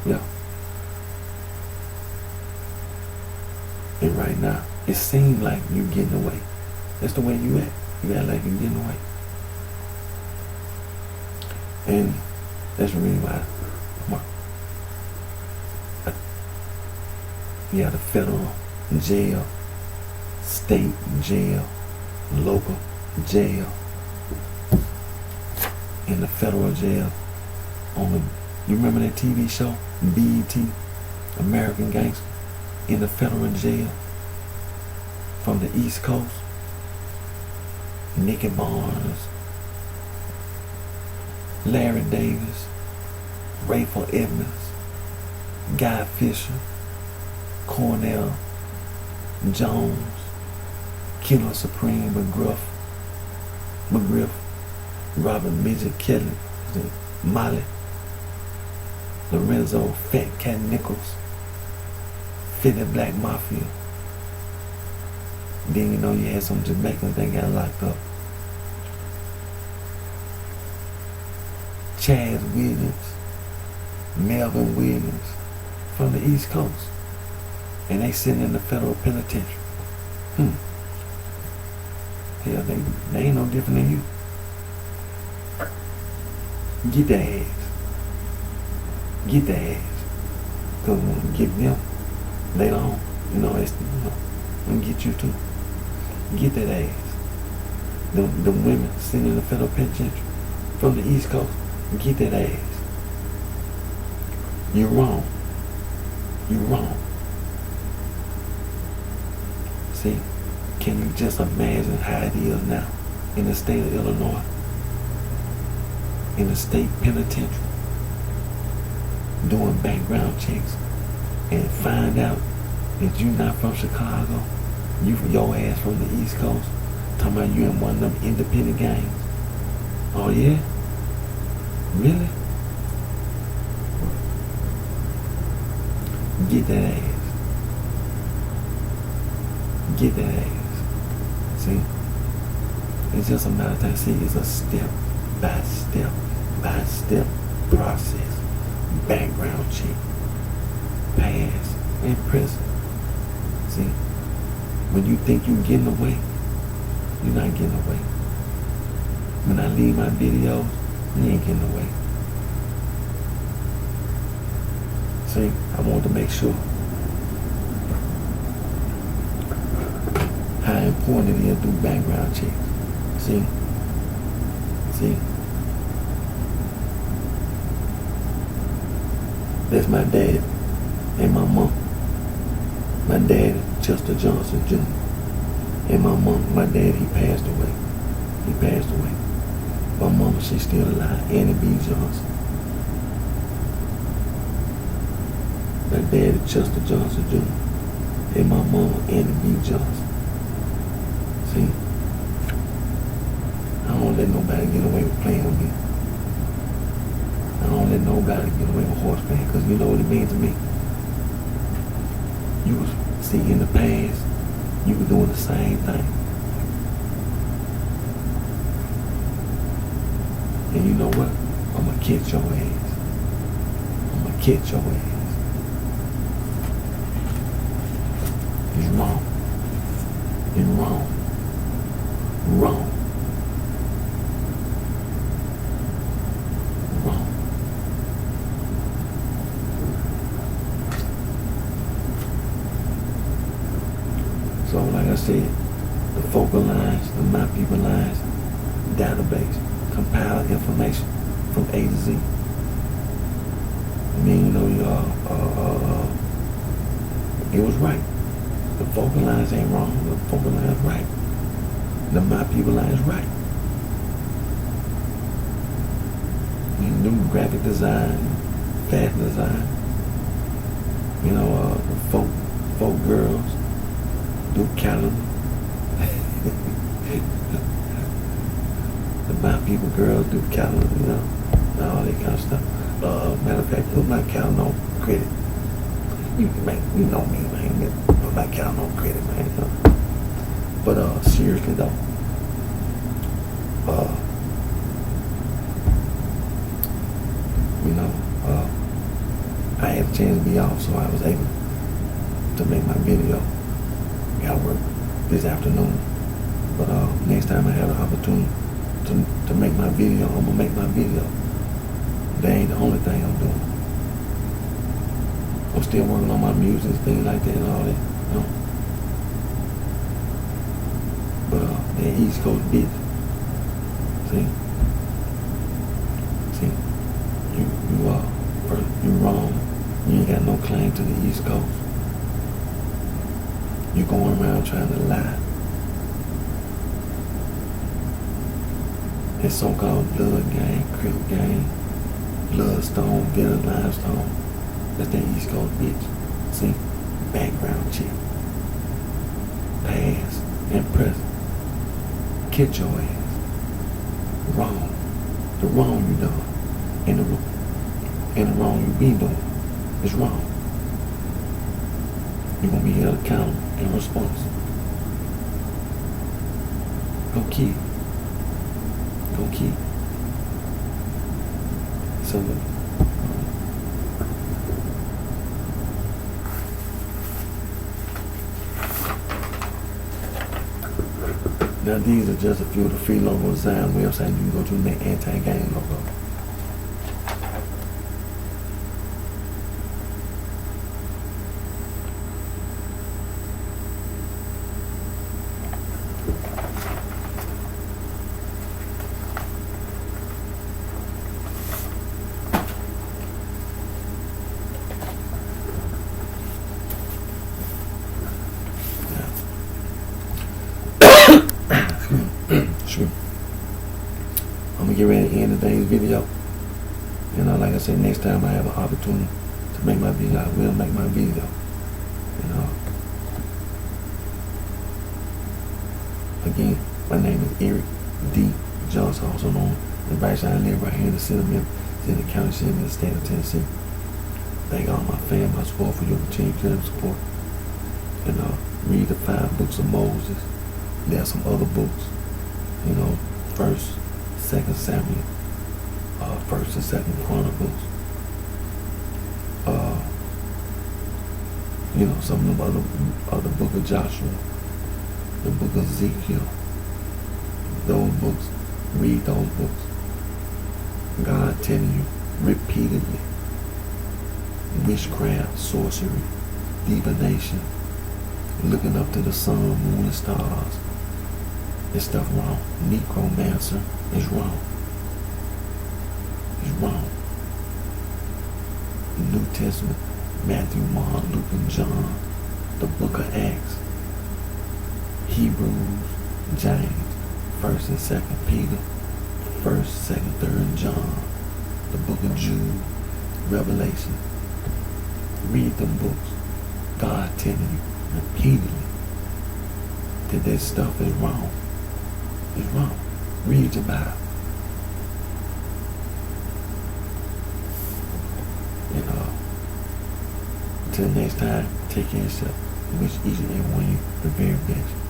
Yeah. And right now, it seems like you getting away. That's the way you act. You act like you getting away. And that's the reason why you have the federal jail, state jail, local jail. In the federal jail, you remember that TV show, BET, American Gangster? In the federal jail from the East Coast, Nicky Barnes, Larry Davis, Rayful Edmonds, Guy Fisher, Cornell Jones, Killer Supreme McGriff, Robert Midget Kelly, Molly, Lorenzo Fat Cat Nichols, Philly Black Mafia, Then you know you had some Jamaicans that got locked up. Chaz Williams, Melvin Williams from the East Coast. And they sitting in the federal penitentiary. Hell, they ain't no different than you. Get their ass. Get their ass. Because when we get them later on, it's, I'm gonna get you too. Get that ass. The women sitting in the federal penitentiary from the East Coast, get that ass. You're wrong. You're wrong. See, can you just imagine how it is now in the state of Illinois, in the state penitentiary, doing background checks and find out that you're not from Chicago, your ass from the East Coast, talking about you in one of them independent gangs. Oh yeah? Really? Get that ass. Get that ass. See? It's just a matter of time. See, it's a step by step process. Background check. Pass. In prison. See? When you think you're getting away, you're not getting away. When I leave my videos, you ain't getting away. See, I want to make sure how important it is to do background checks. See? That's my dad and my mom. My dad, Chester Johnson Jr. And my mom, my dad, he passed away. My mama, she's still alive, Annie B. Johnson. My dad, Chester Johnson Jr. And my mama, Annie B. Johnson. See? I don't let nobody get away with playing with me. I don't let nobody get away with horse playing, because you know what it means to me. You see, in the past, you were doing the same thing. And you know what? I'm going to catch your ass. I'm going to catch your ass. It's wrong. It's wrong. Wrong. Wrong. So like I said, the focal lines, the My People lines, database, compile information from A to Z. I mean, it was right. The focal lines ain't wrong. The focal lines right. The My People lines right. You do graphic design, fashion design. Folk girls do calendar. The My People girls do calendar, all that kind of stuff. Matter of fact, put my calendar on credit. You know me, man. Put my calendar on credit, man. But seriously though, I had a chance to be off, so I was able to make my video. Got work this afternoon, but next time I have an opportunity to make my video, I'm gonna make my video. That ain't the only thing I'm doing. I'm still working on my music, things like that and all that, But that East Coast bitch, see, you wrong. You ain't got no claim to the East Coast. You going around trying to lie. That so-called blood gang, Crip gang, Bloodstone, Villa Limestone. That's that East Coast bitch. See? Background check. Pass and present. Catch your ass. Wrong. The wrong you done. And the wrong you been doing is wrong. You're gonna be held accountable and responsible. Go keep. Go keep. So now these are just a few of the free logo design websites you can go to and make anti-game logo. Sure. I'm gonna get ready to end today's video. You know, like I said, next time I have an opportunity to make my video, I will make my video. You know. Again, my name is Eric D. Johnson, also known as BrightShine. I live right here in the city of County City in the state of Tennessee. Thank all my family, my support for your continued support. And read the 5 books of Moses. There's some other books. You know, 1st, 2nd Samuel, 1st and 2nd Chronicles. You know, some of them other book of Joshua, the book of Ezekiel. Those books, read those books. God telling you repeatedly, witchcraft, sorcery, divination, looking up to the sun, moon, and stars. This stuff wrong. Necromancer is wrong. It's wrong. The New Testament, Matthew, Mark, Luke, and John. The book of Acts. Hebrews, James, 1st and 2nd Peter, 1st, 2nd, 3rd John. The book of Jude, Revelation. Read them books. God telling you repeatedly that this stuff is wrong. It's wrong. Read your Bible. And until next time, take care of yourself. Wish each and every one of you the very best.